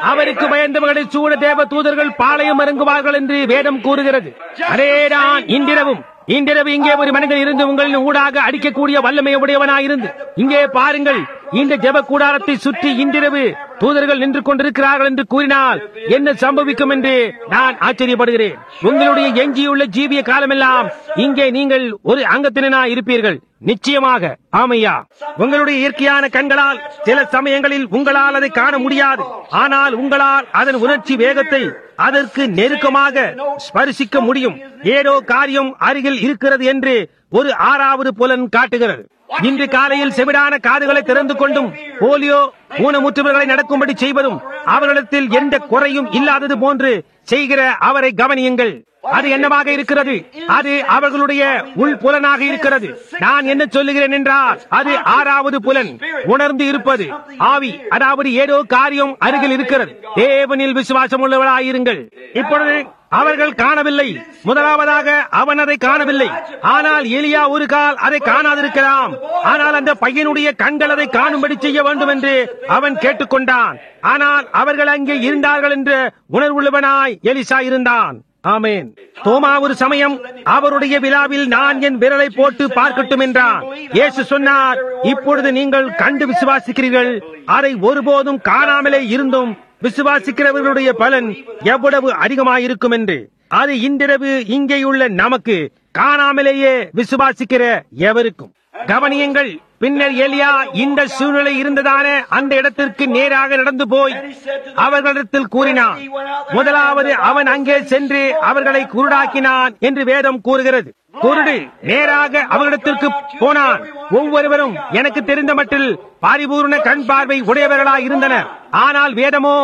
அவருக்கு பயந்தவர்களை சூழ தேவ தூதர்கள் பாளையம் இறங்குவார்கள் என்று வேதம் கூறுகிறது. அதேதான் இன்றிரவும். இன்றிரவு இங்கே ஒரு மனிதன் இருந்து உங்களின் ஊடாக அடிக்கக்கூடிய வல்லமை உடையவனாயிருந்து, இங்கே பாருங்கள், இந்த ஜெப கூடாரத்தை சுற்றி இன்றிரவு தூதர்கள் நின்று கொண்டிருக்கிறார்கள் என்று கூறினால் என்ன சம்பவிக்கும் என்று நான் ஆச்சரியப்படுகிறேன். உங்களுடைய எஞ்சியுள்ள ஜீவிய காலமெல்லாம் இங்கே நீங்கள் ஒரு அங்கத்தினராய் இருப்பீர்கள். நிச்சயமாக. ஆமையா, உங்களுடைய இயற்கையான கண்களால் சில சமயங்களில் உங்களால் அதை காண முடியாது. ஆனால் உங்களால் அதன் உணர்ச்சி வேகத்தை அதற்கு நெருக்கமாக ஸ்பரிசிக்க முடியும். ஏதோ காரியம் அருகில் இருக்கிறது என்று ஒரு ஆறாவது புலன் காட்டுகிறது. இன்று காலையில் செவிடான காதுகளை திறந்து கொண்டும் போலியோ ஊனமுற்றவர்களை நடக்கும்படி செய்வதும் அவர்களிடத்தில் எந்த குறையும் இல்லாதது போன்று செய்கிற அவரை கவனியுங்கள். அது என்னவாக இருக்கிறது? அது அவர்களுடைய உள் புலனாக இருக்கிறது. நான் என்ன சொல்லுகிறேன் என்றால், அது ஆறாவது புலன், உணர்ந்து இருப்பது, ஆவி. அதாவது ஏதோ காரியம் அருகில் இருக்கிறது. தேவனில் விசுவாசம் உள்ளவராயிருங்கள். இப்பொழுது அவர்கள் காணவில்லை. முதலாவதாக அவன் அதை காணவில்லை. ஆனால் எலியா ஒரு கால் அதை காணாதிருக்கலாம். ஆனால் அந்த பையனுடைய கண்கள் அதை காணும்படி செய்ய வேண்டும் என்று அவன் கேட்டுக்கொண்டான். ஆனால் அவர்கள் அங்கே இருந்தார்கள் என்ற உணர்வுள்ளவனாய் எலிசா இருந்தான். ஆமென். தோமா ஒரு சமயம் அவருடைய விழாவில் நான் என் விரலை போட்டு பார்க்கட்டும் என்றான். இயேசு சொன்னார், இப்பொழுது நீங்கள் கண்டு விசுவாசிக்கிறீர்கள், அதை ஒருபோதும் காணாமலே இருந்தும் விசுவாசிக்கிறவர்களுடைய பலன் எவ்வளவு அதிகமாயிருக்கும் என்று. அது இன்றிரவு இங்கேயுள்ள நமக்கு, காணாமலேயே விசுவாசிக்கிற எவருக்கும். கவனியுங்கள். பின்னர் எலியா இந்த சூழ்நிலை இருந்ததான அந்த இடத்திற்கு நேராக நடந்து போய் அவர்களிடத்தில் கூறினான். முதலாவது அவன் அங்கே சென்று அவர்களை குருடாக்கினான் என்று வேதம் கூறுகிறது. குருடு நேராக அவர்களிடத்திற்கு போனான். ஒவ்வொருவரும் எனக்கு தெரிந்த மட்டில் பரிபூர்ண கண் பார்வை உடையவர்களாய் இருந்தனர். ஆனால் வேதமோ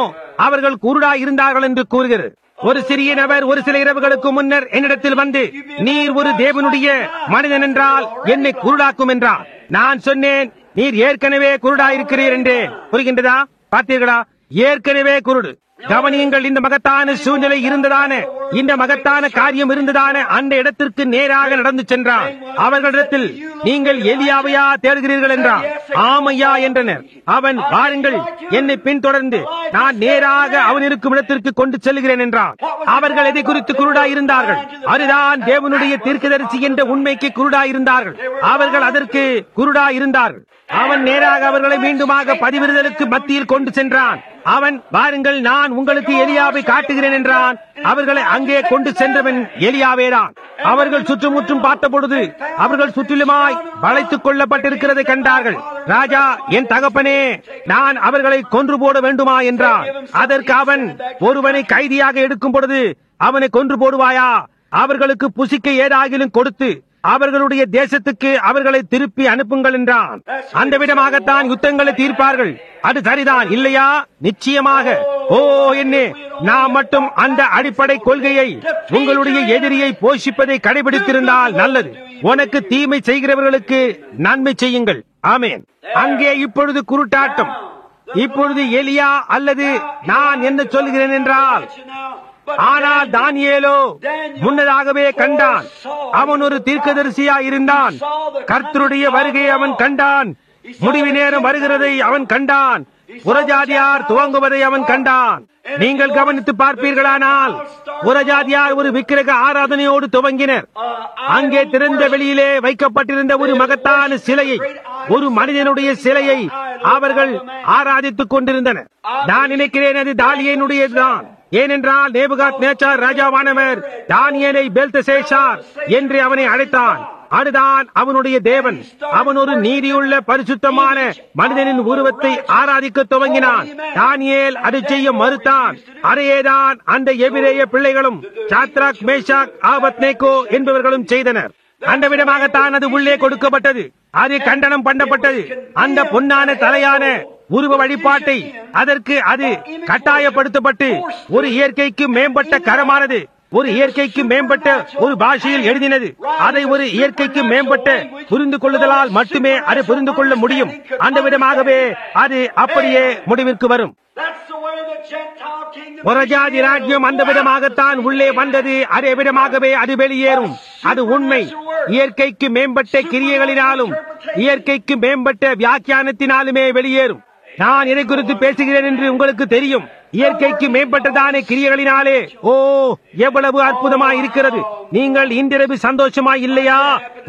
அவர்கள் குருடாய் இருந்தார்கள் என்று கூறுகிறது. ஒரு சிறிய நபர் ஒரு சில இரவுகளுக்கு முன்னர் என்னிடத்தில் வந்து, நீர் ஒரு தேவனுடைய மனிதன் என்றால் என்னை குருடாக்கும் என்றார். நான் சொன்னேன், நீர் ஏற்கனவே குருடாயிருக்கிறீர் என்றேன். புரிகின்றதா? பார்த்தீர்களா? ஏற்கனவே குருடு. கவனியுங்கள். இந்த மகத்தான சூழ்நிலை இருந்ததான, இந்த மகத்தான காரியம் இருந்ததான அந்த இடத்திற்கு நேராக நடந்து சென்றான். அவர்களிடத்தில், நீங்கள் எலியாவையா தேடுகிறீர்கள் என்றான். ஆமையா என்றனர். அவன், வாருங்கள், என்னை பின்தொடர்ந்து நான் நேராக அவன் இருக்கும் இடத்திற்கு கொண்டு செல்கிறேன் என்றான். அவர்கள் எதை குறித்து குருடாய் இருந்தார்கள்? அதுதான் தேவனுடைய தீர்க்கதரிசி என்ற உண்மைக்கு குருடாய் இருந்தார்கள். அவர்கள் அதற்கு குருடாய் இருந்தார்கள். அவன் நேராக அவர்களை மீண்டுமாக பதிவிடுதலுக்கு மத்தியில் கொண்டு சென்றான். அவன், வாருங்கள், நான் உங்களுக்கு எலியாவை காட்டுகிறேன் என்றான். அவர்களை அங்கே கொண்டு சென்றவன் எலியாவேதான். அவர்கள் சுற்றுமுற்றும் பார்த்தபொழுது அவர்கள் சுற்றிலுமாய் வளைத்துக் கொள்ளப்பட்டிருக்கிறதை கண்டார்கள். ராஜா, என் தகப்பனே, நான் அவர்களை கொன்று போட வேண்டுமா என்றான். அதற்கு அவன், ஒருவனை கைதியாக எடுக்கும் பொழுது அவனை கொன்று போடுவாயா? அவர்களுக்கு புசிக்க ஏதாகிலும் கொடுத்து அவர்களுடைய தேசத்துக்கு அவர்களை திருப்பி அனுப்புங்கள் என்றான். அந்த விதமாகத்தான் யுத்தங்களை தீர்ப்பார்கள். அது சரிதான் இல்லையா? நிச்சயமாக. ஓ என்னே, நாம் மட்டும் அந்த அடிப்படை கொள்கையை, உங்களுடைய எதிரியை போஷிப்பதை கடைபிடித்திருந்தால் நல்லது. உனக்கு தீமை செய்கிறவர்களுக்கு நன்மை செய்யுங்கள். ஆமேன். அங்கே இப்பொழுது குருட்டாட்டம். இப்பொழுது எலியா அல்லது நான் என்ன சொல்கிறேன் என்றால், ஆனால் தானியேலோ முன்னதாகவே கண்டான். அவன் ஒரு தீர்க்கதரிசியா இருந்தான். கர்த்தருடைய வருகையை அவன் கண்டான். முடிவு நேரம் வருகிறதை அவன் கண்டான். புறஜாதியார் துவங்குவதை அவன் கண்டான். நீங்கள் கவனித்து பார்ப்பீர்களானால் புறஜாதியார் ஒரு விக்கிரக ஆராதனையோடு துவங்கினர். அங்கே திறந்த வெளியிலே வைக்கப்பட்டிருந்த ஒரு மகத்தான சிலையை, ஒரு மனிதனுடைய சிலையை அவர்கள் ஆராதித்துக் கொண்டிருந்தனர். நான் நினைக்கிறேன் அது தானியேலுடையதுதான். ஏனென்றால் நேபுகாத்நேச்சார் ராஜாவானவர் தானியேலை பெல்தெஷார் என்று அவனை அழைத்தான். அதுதான் அவனுடைய தேவன். அவன் ஒரு நீதியுள்ள பரிசுத்தமான மனிதனின் உருவத்தை ஆராதிக்க துவங்கினான். தானியேல் அதை செய்ய மறுத்தான். அதையேதான் அந்த எபிரேய பிள்ளைகளும் சாத்ராக், மேஷாக், ஆபத்நேகோ என்பவர்களும் செய்தனர். அந்த விதமாகத்தான் அது உள்ளே கொடுக்கப்பட்டது. அது கண்டனம் பண்ணப்பட்டது. அந்த பொன்னான தலையான உருவ வழிபாட்டை அதற்கு அது கட்டாயப்படுத்தப்பட்டு ஒரு இயற்கைக்கு மேம்பட்ட கரமானது ஒரு இயற்கைக்கு மேம்பட்ட ஒரு பாஷையில் எழுதினது. அதை ஒரு இயற்கைக்கு மேம்பட்ட புரிந்து கொள்ளுதலால் மட்டுமே அதை புரிந்து கொள்ள முடியும். அந்த விதமாகவே அது அப்படியே முடிவிற்கு வரும். புறஜாதி ராஜ்யம் அந்த விதமாகத்தான் உள்ளே வந்தது. அதே விதமாகவே அது வெளியேறும். அது உண்மை. இயற்கைக்கு மேம்பட்ட கிரியைகளினாலும் இயற்கைக்கு மேம்பட்ட வியாக்கியானத்தினாலுமே வெளியேறும். நான் இதை குறித்து பேசுகிறேன் என்று உங்களுக்கு தெரியும். இயற்கைக்கு மேம்பட்டதான கிரியைகளினாலே ஓ எவ்வளவு அற்புதமாய் இருக்கிறது. நீங்கள் இன்றிரவு சந்தோஷமாய் இல்லையா?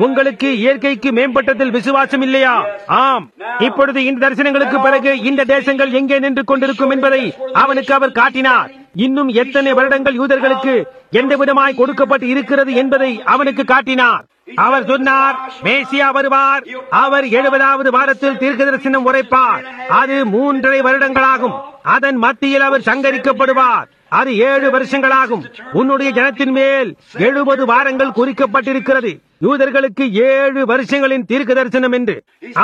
உங்களுக்கு இயற்கைக்கு மேம்பட்டதில் விசுவாசம் இல்லையா? ஆம். இப்பொழுது இந்த தரிசனங்களுக்கு பிறகு இந்த தேசங்கள் எங்கே நின்று கொண்டிருக்கும் என்பதை அவனுக்கு அவர் காட்டினார். இன்னும் எத்தனை வருடங்கள் யூதர்களுக்கு எந்த விதமாய் கொடுக்கப்பட்டு இருக்கிறது என்பதை அவனுக்கு காட்டினார். அவர் சொன்னார், மேசியா வருவார். அவர் 70வது வாரத்தில் தீர்க்க தரிசனம் உரைப்பார். அது 3.5 வருடங்களாகும். அதன் மத்தியில் அவர் சங்கரிக்கப்படுவார். அது 7 வருஷங்களாகும். உன்னுடைய ஜனத்தின் மேல் 70 வாரங்கள் குறிக்கப்பட்டிருக்கிறது. யூதர்களுக்கு 7 வருஷங்களின் தீர்க்க தரிசனம் என்று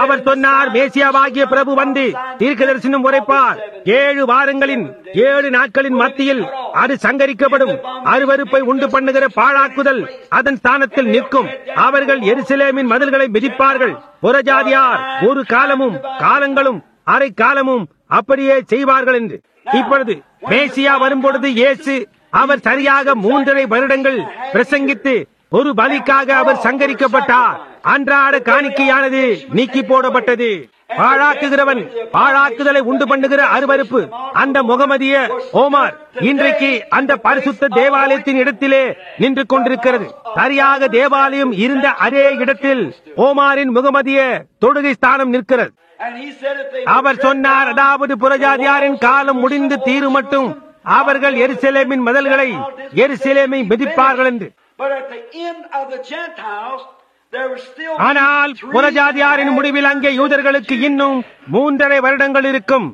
அவர் சொன்னார். மேசியாவாகிய பிரபு வந்து தீர்க்க தரிசனம் உரைப்பார். 7 வாரங்களின் 7 நாட்களின் மத்தியில் அது சங்கரிக்கப்படும். அருவருப்பை உண்டு பண்ணுகிற பாழாக்குதல் அதன் ஸ்தானத்தில் நிற்கும். அவர்கள் எருசலேமின் மதில்களை மிதிப்பார்கள். புறஜாதியார் ஒரு காலமும் காலங்களும் அரை காலமும் அப்படியே செய்வார்கள் என்று. இப்பொழுது மேசியா வரும்பொழுது இயேசு அவர் சரியாக 3.5 வருடங்கள் பிரசங்கித்து ஒரு பலிக்காக அவர் சங்கரிக்கப்பட்டார். அன்றாட காணிக்கையானது நீக்கி போடப்பட்டது. பாழாக்குகிறவன் பாழாக்குதலை உண்டு பண்ணுகிற அருவருப்பு அந்த முகமதிய ஓமார் இன்றைக்கு அந்த பரிசுத்த தேவாலயத்தின் இடத்திலே நின்று கொண்டிருக்கிறது. சரியாக தேவாலயம் இருந்த அதே இடத்தில் ஓமாரின் முகமதிய தொடுகை ஸ்தானம் நிற்கிறது. அவர் சொன்னார், அதாவது புறஜாதியாரின் காலம் முடிந்து தீரு மட்டும் அவர்கள் எருசலேமின் மதில்களை எருசலேமை மிதிப்பார்கள் என்று. ஆனால் புறஜாதியாரின் முடிவில் அங்கே யூதர்களுக்கு இன்னும் 3.5 வருடங்கள் இருக்கும்.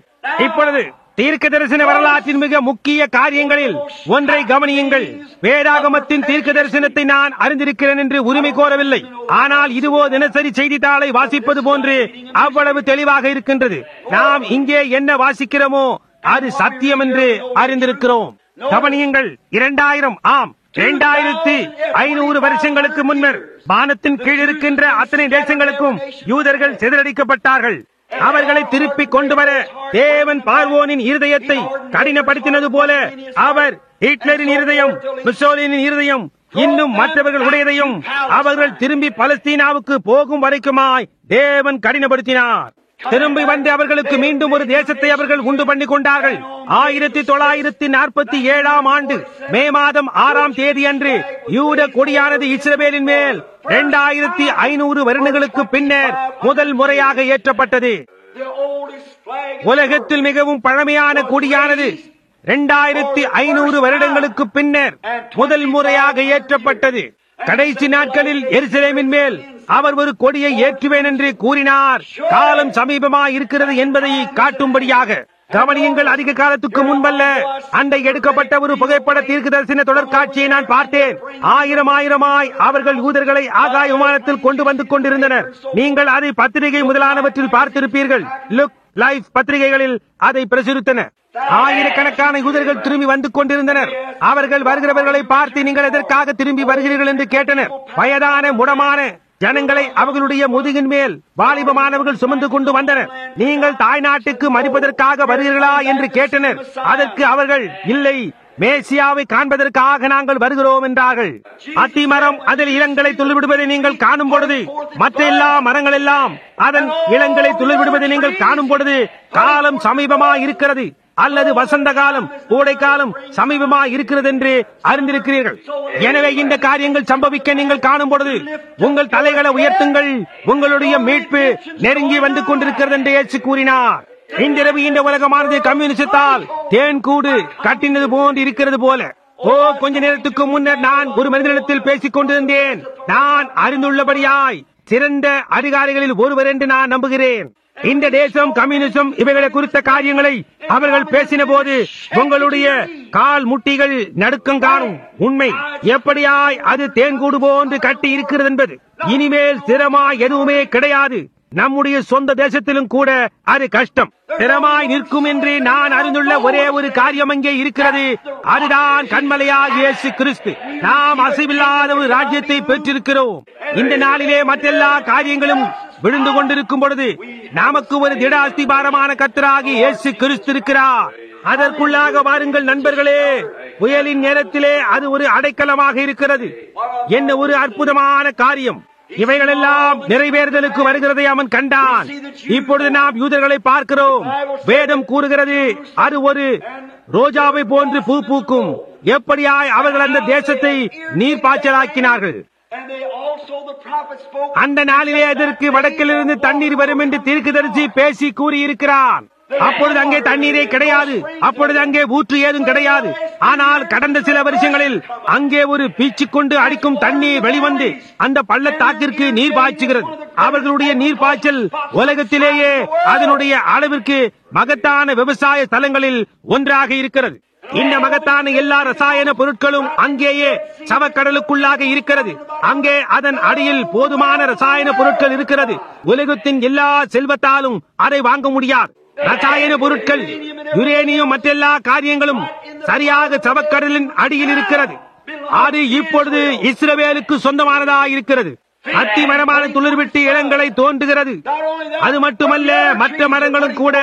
இப்பொழுது தீர்க்க தரிசன வரலாற்றின் மிக முக்கிய காரியங்களில் ஒன்றை கவனியுங்கள். வேதாகமத்தின் தீர்க்க தரிசனத்தை நான் அறிந்திருக்கிறேன் என்று உரிமை கோரவில்லை. ஆனால் இதுவோ தினசரி செய்தித்தாளை வாசிப்பது போன்று அவ்வளவு தெளிவாக இருக்கின்றது. நாம் இங்கே என்ன வாசிக்கிறோமோ அது சத்தியம் என்று அறிந்திருக்கிறோம். கவனியுங்கள். 2000 ஆம் 2500 வருஷங்களுக்கு முன்னர் வானத்தின் கீழ் இருக்கின்ற அத்தனை தேசங்களுக்கும் யூதர்கள் சிதறடிக்கப்பட்டார்கள். அவர்களை திருப்பி கொண்டு வர தேவன் பார்வோனின் இருதயத்தை கடினப்படுத்தினது போல அவர் ஹிட்லரின் இருதயம், முசோலினின் இருதயம், இன்னும் மற்றவர்களுடையதையும் அவர்கள் திரும்பி பலஸ்தீனாவுக்கு போகும் வரைக்குமாய் தேவன் கடினப்படுத்தினார். திரும்பி வந்து அவர்களுக்கு மீண்டும் ஒரு தேசத்தை அவர்கள் உண்டு பண்ணி கொண்டார்கள். 1947 ஆண்டு மே மாதம் 6ஆம் தேதி அன்று யூத கொடியானது இஸ்ரவேலின் மேல் 2500 வருடங்களுக்கு பின்னர் முதல் முறையாக ஏற்றப்பட்டது. உலகத்தில் மிகவும் பழமையான கொடியானது 2500 வருடங்களுக்கு பின்னர் முதல் முறையாக ஏற்றப்பட்டது. கடைசி நாட்களில் எருசலேமின் மேல் அவர் ஒரு கொடியை ஏற்றுவேன் என்று கூறினார். காலம் சமீபமாய் இருக்கிறது என்பதை காட்டும்படியாக. கவனியுங்கள், அதிக காலத்துக்கு முன்பல்ல, அண்டை எடுக்கப்பட்ட ஒரு புகைப்பட தீர்க்கதரிசன தொடர்காட்சியை நான் பார்த்தேன். ஆயிரமாய் அவர்கள் யூதர்களை ஆகாய விமானத்தில் கொண்டு வந்து கொண்டிருந்தனர். நீங்கள் அதை பத்திரிகை முதலானவற்றில் பார்த்திருப்பீர்கள். லுக் லைஃப் பத்திரிகைகளில் அதை பிரசுரித்தன. ஆயிரக்கணக்கான யூதர்கள் திரும்பி வந்து கொண்டிருந்தனர். அவர்கள் வருகிறவர்களை பார்த்து, நீங்கள் எதற்காக திரும்பி வருகிறீர்கள் என்று கேட்டனர். வயதான முடமான ஜனங்களை அவர்களுடைய முதுகின் மேல் வாலிபமானவர்கள் சுமந்து கொண்டு வந்தனர். நீங்கள் தாய்நாட்டுக்கு மறிப்பதற்காக வருகிறீர்களா என்று கேட்டனர். அதற்கு அவர்கள், இல்லை, மேசியாவை காண்பதற்காக நாங்கள் வருகிறோம் என்றார்கள். அத்தி மரம் அதில் இளங்களை துளிர்விடுவதை நீங்கள் காணும் பொழுது, மற்ற எல்லா மரங்கள் எல்லாம் அதன் இளங்களை துளிர்விடுவதை நீங்கள் காணும் பொழுது, காலம் சமீபமாய் இருக்கிறது, அல்லது வசந்த காலம், கோடை காலம் சமீபமாய் இருக்கிறது என்று அறிந்திருக்கிறீர்கள். எனவே இந்த காரியங்கள் சம்பவிக்க நீங்கள் காணும் பொழுது உங்கள் தலைகளை உயர்த்துங்கள், உங்களுடைய மீட்பு நெருங்கி வந்து கொண்டிருக்கிறது என்று இயேசு கூறினார். இன்றிரவு இந்த உலகமானது கம்யூனிசத்தால் தேன் கூடு கட்டினது போன்று இருக்கிறது போல. கொஞ்ச நேரத்துக்கு முன்னர் நான் ஒரு மனிதனிடத்தில் பேசிக் கொண்டிருந்தேன். நான் அறிந்துள்ளபடியாய் சிறந்த அதிகாரிகளில் ஒருவர் என்று நான் நம்புகிறேன். இந்த தேசம், கம்யூனிசம், இவைகளை குறித்த காரியங்களை அவர்கள் பேசின போது உங்களுடைய கால் முட்டிகள் நடுக்கம் காணும். உண்மை எப்படியாய் அது தேன்கூடு போன்று கட்டி இருக்கிறது என்பது. இனிமேல் ஸ்திரமாய் எதுவுமே கிடையாது. நம்முடைய சொந்த தேசத்திலும் கூட அது கஷ்டம். ஸ்திரமாய் நிற்கும் என்று நான் அறிந்துள்ள ஒரே ஒரு காரியம் அங்கே இருக்கிறது. அதுதான் கன்மலையாகிய இயேசு கிறிஸ்து. நாம் அசைவில்லாத ஒரு ராஜ்யத்தை பெற்றிருக்கிறோம். இந்த நாளிலே மற்றெல்லா காரியங்களும் விழுந்து கொண்டிருக்கும் பொழுது நமக்கு ஒரு திட அஸ்திபாரமான கர்த்தராகிய இயேசு கிறிஸ்து இருக்கிறார். அதற்குள்ளாக வாருங்கள் நண்பர்களே. புயலின் நேரத்திலே அது ஒரு அடைக்கலமாக இருக்கிறது. என்ன ஒரு அற்புதமான காரியம்! இவைகளெல்லாம் நிறைவேறுதலுக்கு வருகிறதை அவன் கண்டான். இப்பொழுது நாம் யூதர்களை பார்க்கிறோம். வேதம் கூறுகிறது, அது ஒரு ரோஜாவை போன்று பூ பூக்கும். எப்படியாய் அவர்கள் அந்த தேசத்தை நீர் பாய்ச்சலாக்கினார்கள். அந்த நாளிலே அதற்கு வடக்கிலிருந்து தண்ணீர் வரும் என்று தீர்க்கதரிசி பேசி கூறியிருக்கிறான். அப்பொழுது அங்கே தண்ணீரே கிடையாது. அப்பொழுது அங்கே ஊற்று ஏதும் கிடையாது. ஆனால் கடந்த சில வருஷங்களில் அங்கே ஒரு பீச்சு கொண்டு அடிக்கும் தண்ணீர் வெளிவந்து அந்த பள்ளத்தாக்கிற்கு நீர் பாய்ச்சுகிறது. அவர்களுடைய நீர் பாய்ச்சல் உலகத்திலேயே அதனுடைய அளவிற்கு மகத்தான விவசாய ஸ்தலங்களில் ஒன்றாக இருக்கிறது. இந்த மகத்தான எல்லா ரசாயன பொருட்களும் அங்கேயே சவக்கடலுக்குள்ளாக இருக்கிறது. அங்கே அதன் அடியில் போதுமான ரசாயன பொருட்கள் இருக்கிறது. உலகத்தின் எல்லா செல்வத்தாலும் அதை வாங்க முடியாது. ரசாயன பொருட்கள், யுரேனியம், மற்றெல்லா காரியங்களும் சரியாக சவக்கடலின் அடியில் இருக்கிறது. அது இப்பொழுது இஸ்ரவேலுக்கு சொந்தமானதாக இருக்கிறது. அத்தி மரமான துளிர்விட்டு இளங்களை தோன்றுகிறது. அது மட்டுமல்ல, மற்ற மரங்களும் கூட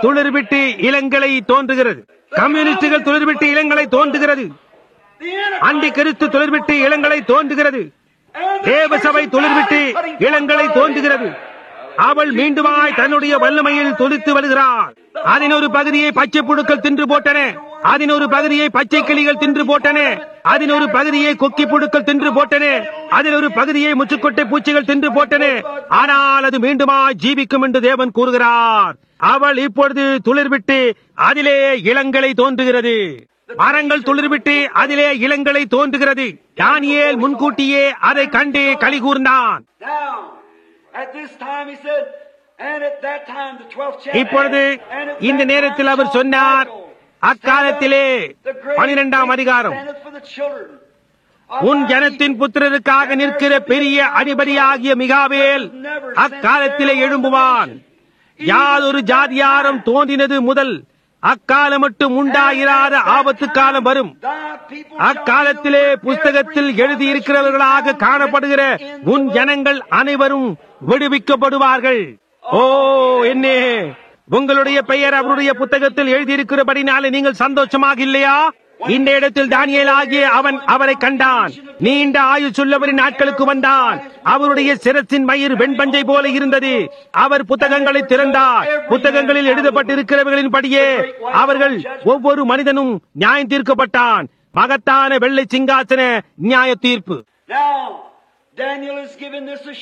துளிர்விட்டு இளங்களை தோன்றுகிறது. கம்யூனிஸ்டுகள் துளிர்விட்டு இளங்களை தோன்றுகிறது. அண்டி கிறிஸ்து துளிர்விட்டு இளங்களை தோன்றுகிறது. தேவசபை துளிர்விட்டு இளங்களை தோன்றுகிறது. அவள் மீண்டுமாய் தன்னுடைய வல்லமையில் துளித்து வருகிறாள். அதன் ஒரு பகுதியை பச்சை புழுக்கள் தின்று போட்டன. அதன் ஒரு பகுதியை பச்சை கிளிகள் தின்று போட்டன. அதன் ஒரு பகுதியை கொக்கி புழுக்கள் தின்று போட்டன. அதில் ஒரு பகுதியை முச்சுக்கொட்டை பூச்சிகள் தின்று போட்டன. ஆனால் அது மீண்டுமாய் ஜீவிக்கும் என்று தேவன் கூறுகிறார். அவள் இப்பொழுது துளிர்விட்டு அதிலே இளங்களை தோன்றுகிறது. மரங்கள் துளிர்விட்டு அதிலே இளங்களை தோன்றுகிறது. தானியேல் முன்கூட்டியே அதை கண்டு களி கூர்ந்தான். இப்பொழுது இந்த நேரத்தில் அவர் சொன்னார், அக்காலத்திலே 12ஆம் அதிகாரம், உன் ஜனத்தின் புத்திரருக்காக நிற்கிற பெரிய அதிபதியாகிய மிகாவேல் அக்காலத்திலே எழும்புவான். யாதொரு ஜாதியாரம் தோன்றினது முதல் அக்காலம் மட்டும் உண்டாயிராத ஆபத்து காலம் வரும். அக்காலத்திலே புஸ்தகத்தில் எழுதியிருக்கிறவர்களாக காணப்படுகிற உன் ஜனங்கள் அனைவரும் விடுவிக்கப்படுவார்கள். என்னே, உங்களுடைய பெயர் அவருடைய புத்தகத்தில் எழுதியிருக்கிறபடினாலே நீங்கள் சந்தோஷமாக இல்லையா? இந்த இடத்தில் தானியேல் ஆகிய அவன் அவரை கண்டான். நீண்ட ஆயுசுள்ளவரின் நாட்களுக்கு வந்தான். அவருடைய சிரசின் மயிர் வெண்பஞ்சை போல இருந்தது. அவர் புத்தகங்களை திறந்தார். புத்தகங்களில் எழுதப்பட்டிருக்கிறவர்களின் படியே அவர்கள் ஒவ்வொரு மனிதனும் நியாயம் தீர்க்கப்பட்டான். மகத்தான வெள்ளை சிங்காசன நியாய தீர்ப்பு.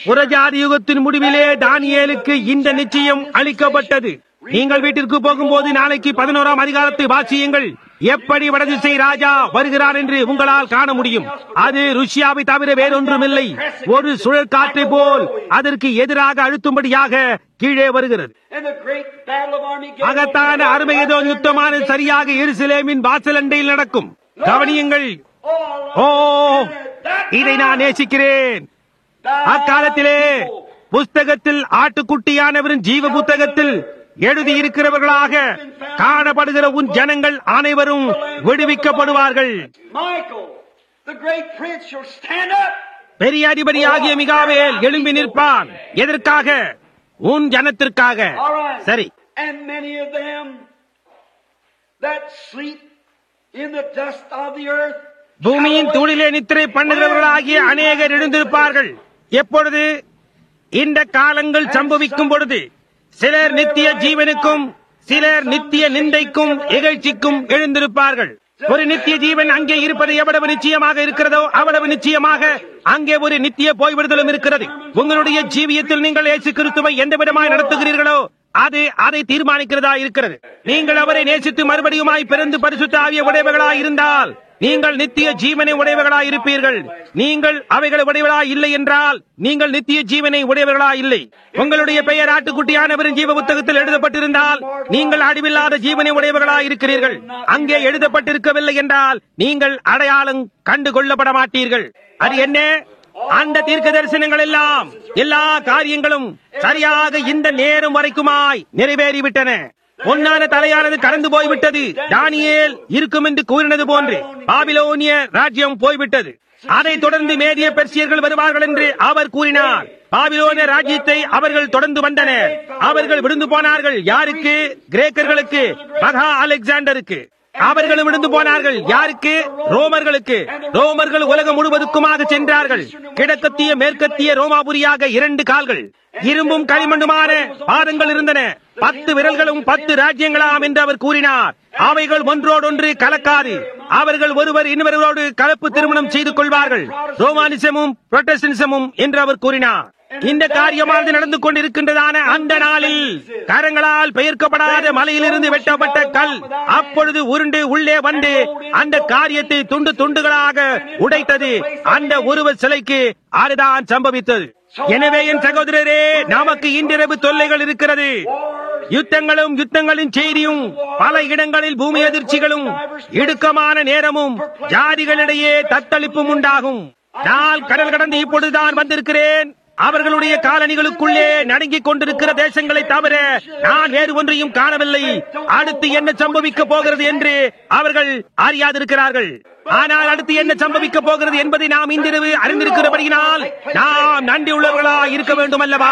புறஜாதி யுகத்தின் முடிவிலே தானியேலுக்கு இந்த நிச்சயம் அளிக்கப்பட்டது. நீங்கள் வீட்டிற்கு போகும்போது நாளைக்கு 11ஆம் அதிகாரத்தை வாசியுங்கள். எப்படி வடதிசை ராஜா வருகிறார் என்று உங்களால் காண முடியும். அது ருஷ்யாவை தவிர வேறொன்றுமில்லை. ஒரு சுழல் காற்றை போல் அதற்கு எதிராக அழுத்தும்படியாக கீழே வருகிறது. மகத்தான அருமையதோ யுத்தமான சரியாக எருசலேமின் வாசலண்டையில் நடக்கும். கவனியுங்கள். ஓ, இதை நான் நேசிக்கிறேன். அக்காலத்திலே புஸ்தகத்தில் ஆட்டுக்குட்டியானவரின் ஜீவ புத்தகத்தில் எழுதியிருக்கிறவர்களாக காணப்படுகிற உன் ஜனங்கள் அனைவரும் விடுவிக்கப்படுவார்கள். பெரிய அதிபதியாகிய மிகாவேல் எழும்பி நிற்பான். எதற்காக? உன் ஜனத்திற்காக. சரி. பூமியின் தூளிலே நித்திரை பண்ணுகிறவர்களாகிய அநேகர் எழுந்திருப்பார்கள். எப்பொழுது? இந்த காலங்கள் சம்பவிக்கும் பொழுது சிலர் நித்திய ஜீவனுக்கும் சிலர் நித்திய நிந்தைக்கும் இகழ்ச்சிக்கும் எழுந்திருப்பார்கள். ஒரு நித்திய ஜீவன் அங்கே இருப்பது எவ்வளவு நிச்சயமாக இருக்கிறதோ அவ்வளவு நிச்சயமாக அங்கே ஒரு நித்திய போய்விடுதலும் இருக்கிறது. உங்களுடைய ஜீவியத்தில் நீங்கள் இயேசு கிறிஸ்துவை எந்த விதமாய் நடத்துகிறீர்களோ அது அதை தீர்மானிக்கிறதா இருக்கிறது. நீங்கள் அவரை நேசித்து மறுபடியுமாய் பிறந்து பரிசுத்த ஆவிய உடையவர்களாய் இருந்தால் நீங்கள் நித்திய ஜீவனை உடையவர்களாய் இருப்பீர்கள். நீங்கள் அவைகளை உடையவர்களாய் இல்லை என்றால் நீங்கள் நித்திய ஜீவனை உடையவர்களாய் இல்லை. உங்களுடைய பெயர் ஆட்டுக்குட்டியானவரின் ஜீவ புத்தகத்தில் எழுதப்பட்டிருந்தால் நீங்கள் அழிவில்லாத ஜீவனை உடையவர்களாய் இருக்கிறீர்கள். அங்கே எழுதப்பட்டிருக்கவில்லை என்றால் நீங்கள் அடையாளம் கண்டு கொள்ளப்பட மாட்டீர்கள். அது என்ன? அந்த தீர்க்க தரிசனங்கள் எல்லாம் எல்லா காரியங்களும் சரியாக இந்த நேரம் வரைக்குமாய் நிறைவேறிவிட்டன. பொன்னான தலையானது கடந்து போய்விட்டது. தானியேல் இருக்கும் என்று கூறினது போன்று பாபிலோனிய ராஜ்யம் போய்விட்டது. அதைத் தொடர்ந்து மேதிய பெர்சியர்கள் வருவார்கள் என்று அவர் கூறினார். பாபிலோனிய ராஜ்யத்தை அவர்கள் தொடர்ந்து வந்தனர். அவர்கள் விழுந்து போனார்கள். யாருக்கு? கிரேக்கர்களுக்கு, மகா அலெக்சாண்டருக்கு. அவர்களும் விழுந்து போனார்கள். யாருக்கு? ரோமர்களுக்கு. ரோமர்கள் உலகம் முழுவதுக்குமாக சென்றார்கள். கிழக்கத்திய மேற்கத்திய ரோமாபுரியாக 2 கால்கள், இரும்பும் களிமண்ணுமான பாதங்கள் இருந்தன. 10 விரல்களும் 10 ராஜ்யங்களாம் என்று அவர் கூறினார். அவைகள் ஒன்றோடொன்று கலக்காது. அவர்கள் ஒருவர் இன்னொருவரோடு கலப்பு திருமணம் செய்து கொள்வார்கள். ரோமானிசமும் புரொட்டஸ்டன்டிசமும் என்று அவர் கூறினார். இந்த காரியமானது நடந்து கொண்டிருக்கின்றதான அந்த நாளில் கரங்களால் பெயர்க்கப்படாத மலையிலிருந்து வெட்டப்பட்ட கல் அப்பொழுது உருண்டு உள்ளே வந்து அந்த காரியத்தை துண்டு துண்டுகளாக உடைத்தது. அந்த உருவ சிலைக்கு அதுதான் சம்பவித்தது. எனவே என் சகோதரரே, நமக்கு இன்றிரவு தொல்லைகள் இருக்கிறது. யுத்தங்களும் யுத்தங்களின் செய்தியும் பல இடங்களில் பூமி அதிர்ச்சிகளும் இடுக்கமான நேரமும் ஜாதிகளிடையே தத்தளிப்பும் உண்டாகும். நான் கடல் கடந்து இப்பொழுதுதான் வந்திருக்கிறேன். அவர்களுடைய காலணிகளுக்குள்ளே நடுங்கிக் கொண்டிருக்கிற தேசங்களை தவிர நான் வேறு ஒன்றையும் காணவில்லை. அடுத்து என்ன சம்பவிக்க போகிறது என்று அவர்கள் அறியாதிருக்கிறார்கள். ஆனால் அடுத்து என்ன சம்பவிக்க போகிறது என்பதை நாம் இன்றிரவு அறிந்திருக்கிறபடியினால் நாம் நன்றி உள்ளவர்களாய் இருக்க வேண்டும் அல்லவா?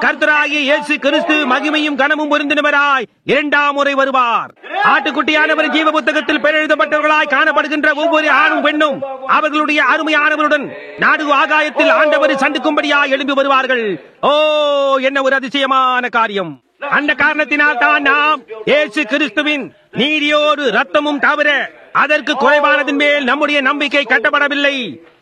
கர்த்தராகிய இயேசு கிறிஸ்து மகிமையும் கனமும் பொருந்தினவராய் 2ஆம் முறை வருவார். ஆட்டுக்குட்டியானவர் ஜீவ புத்தகத்தில் பெயர் எழுதப்பட்டவர்களாய் காணப்படுகின்ற ஒவ்வொரு ஆணும் பெண்ணும் அவர்களுடைய அருமையானவருடன் நாடு ஆகாயத்தில் ஆண்டவரை சந்திக்கும்படியாய் எழும்பி வருவார்கள். ஓ, என்ன ஒரு அதிசயமான காரியம்! அந்த காரணத்தினால் தான் நாம் இயேசு கிறிஸ்துவின் நீதியோடு ரத்தமும் தவிர அதற்கு குறைவானதின் மேல் நம்முடைய நம்பிக்கை கட்டப்படவில்லை.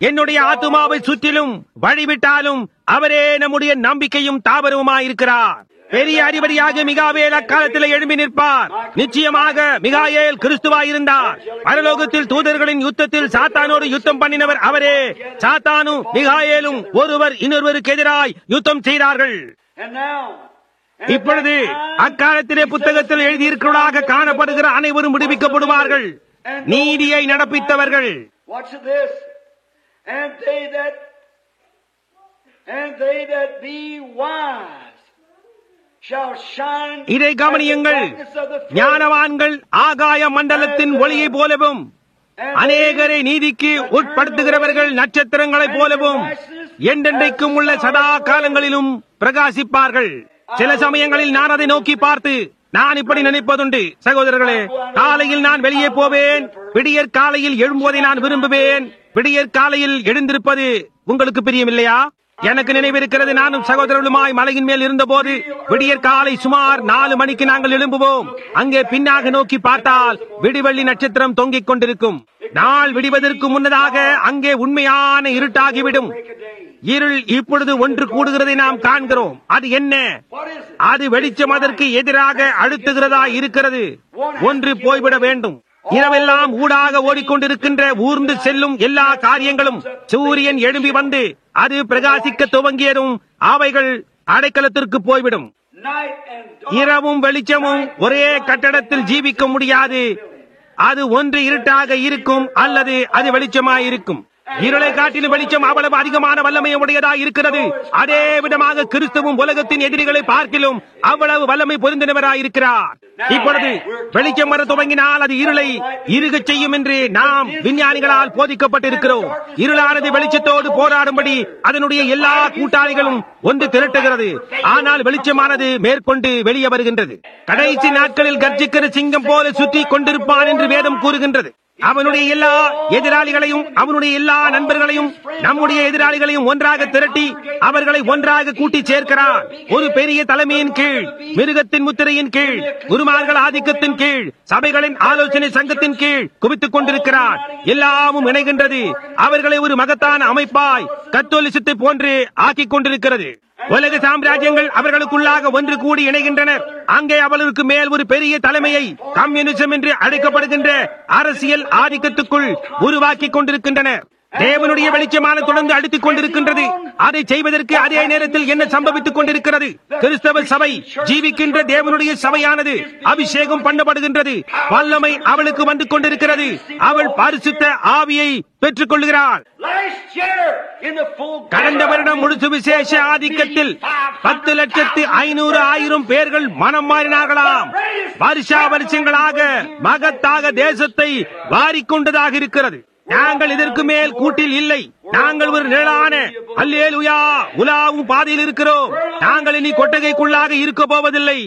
என்னுடைய ஆத்துமாவை சுற்றிலும் வழிவிட்டாலும் அவரே நம்முடைய நம்பிக்கையும் தாபரவுமாயிருக்கிறார். பெரிய அதிபதியாக மிகாவேல் அக்காலத்தில் எழும்பி நிற்பார். நிச்சயமாக மிகாயேல் கிறிஸ்துவாயிருந்தார். பரலோகத்தில் தூதர்களின் யுத்தத்தில் சாத்தானோடு யுத்தம் பண்ணினவர் அவரே. சாத்தானும் மிகாயேலும் ஒருவர் இன்னொருவருக்கு எதிராய் யுத்தம் செய்தார்கள். இப்பொழுது அக்காலத்திலே புத்தகத்தில் எழுதியிருக்கிறவர்களாக காணப்படுகிற அனைவரும் விடுவிக்கப்படுவார்கள். நீதியை நடப்பித்தவர்கள். இதை கவனியுங்கள். ஞானவான்கள் ஆகாய மண்டலத்தின் ஒளியை போலவும் அநேகரை நீதிக்கு உட்படுத்துகிறவர்கள் நட்சத்திரங்களைப் போலவும் என்றென்றைக்கும் உள்ள சதா காலங்களிலும் பிரகாசிப்பார்கள். சில சமயங்களில் நான் அதை நோக்கி பார்த்து நான் இப்படி நினைப்பதுண்டு. சகோதரர்களே, காலையில் நான் வெளியே போவேன். விடியற் காலையில் எழும்புவதை நான் விரும்புவேன். விடியற் காலையில் எழுந்திருப்பது உங்களுக்கு பிரியமில்லையா? எனக்கு நினைவிருக்கிறது, நானும் சகோதரர்களுமாய் மலையின் மேல் இருந்தபோது விடியற் காலை சுமார் 4 மணிக்கு நாங்கள் எழும்புவோம். அங்கே பின்னாக நோக்கி பார்த்தால் விடிவெள்ளி நட்சத்திரம் தொங்கிக் கொண்டிருக்கும். நாள் விடிவதற்கு முன்னதாக அங்கே உண்மையான இருட்டாகிவிடும். இருள் இப்பொழுது ஒன்று கூடுகிறதை நாம் காண்கிறோம். அது என்ன? அது வெளிச்சம் அதற்கு எதிராக அழுத்துகிறதா இருக்கிறது. ஒன்று போய்விட வேண்டும். இரவெல்லாம் ஊடாக ஓடிக்கொண்டிருக்கின்ற ஊர்ந்து செல்லும் எல்லா காரியங்களும் சூரியன் எழும்பி வந்து அது பிரகாசிக்க துவங்கியதும் அவைகள் அடைக்கலத்திற்கு போய்விடும். இரவும் வெளிச்சமும் ஒரே கட்டடத்தில் ஜீவிக்க முடியாது. அது ஒன்று இருட்டாக இருக்கும் அல்லது அது வெளிச்சமாய் இருக்கும். இருளை காட்டிலும் வெளிச்சம் அவ்வளவு அதிகமான வல்லமை உடையதாக இருக்கிறது. அதே விதமாக கிறிஸ்துவும் உலகத்தின் எதிரிகளை பார்க்கிலும் அவ்வளவு வல்லமை பொருந்தினவராய் இருக்கிறார். இப்பொழுது வெளிச்சம் வர துவங்கினால் அது இருளை இருகச் செய்யும் என்று நாம் விஞ்ஞானிகளால் போதிக்கப்பட்டிருக்கிறோம். இருளானது வெளிச்சத்தோடு போராடும்படி அதனுடைய எல்லா கூட்டாளிகளும் ஒன்று திரட்டுகிறது. ஆனால் வெளிச்சமானது மேற்கொண்டு வெளியே வருகின்றது. கடைசி நாட்களில் கர்ஜிக்கிற சிங்கம் போல சுற்றி கொண்டிருப்பான் என்று வேதம் கூறுகின்றது. அவனுடைய எல்லா எதிராளிகளையும் அவனுடைய எல்லா நண்பர்களையும் நம்முடைய எதிராளிகளையும் ஒன்றாக திரட்டி அவர்களை ஒன்றாக கூட்டி சேர்க்கிறான். ஒரு பெரிய தலைமையின் கீழ், மிருகத்தின் முத்திரையின் கீழ், குருமார்கள் ஆதிக்கத்தின் கீழ், சபைகளின் ஆலோசனை சங்கத்தின் கீழ் குவித்துக் கொண்டிருக்கிறான். எல்லாமும் இணைகின்றது. அவர்களை ஒரு மகத்தான அமைப்பாய் கத்தோலிசத்தை போன்று ஆக்கிக் கொண்டிருக்கிறது. உலக சாம்ராஜ்யங்கள் அவர்களுக்குள்ளாக ஒன்று கூடி இணைகின்றனர். அங்கே அவர்களுக்கு மேல் ஒரு பெரிய தலைமையை கம்யூனிசம் என்று அழைக்கப்படுகின்ற அரசியல் ஆதிக்கத்துக்குள் உருவாக்கி கொண்டிருக்கின்றனர். தேவனுடைய வெளிச்சமான தொடர்ந்து அடித்துக் கொண்டிருக்கின்றது. அதை செய்வதற்கு அதே நேரத்தில் என்ன சம்பவித்துக் கொண்டிருக்கிறது? கிறிஸ்தவ சபை ஜீவிக்கின்ற தேவனுடைய சபையானது அபிஷேகம் பண்ணப்படுகின்றது. வல்லமை அவளுக்கு வந்து கொண்டிருக்கிறது. அவள் பரிசுத்த ஆவியை பெற்றுக் கொள்கிறாள். கடந்த வருடம் முழு சுவிசேஷ ஆதிக்கத்தில் 10,500,000 பேர்கள் மனம் மாறினார்களாம். வருஷா வருஷங்களாக மகத்தாக தேசத்தை வாரிக்கொண்டதாக இருக்கிறது. நாங்கள் இதற்கு மேல் கூட்டில் இல்லை. நாங்கள் ஒரு நிழலான அல்லேலூயா உலாவும் பாதையில் இருக்கிறோம். நாங்கள் இனி கொட்டகைக்குள்ளாக இருக்க போவதில்லை.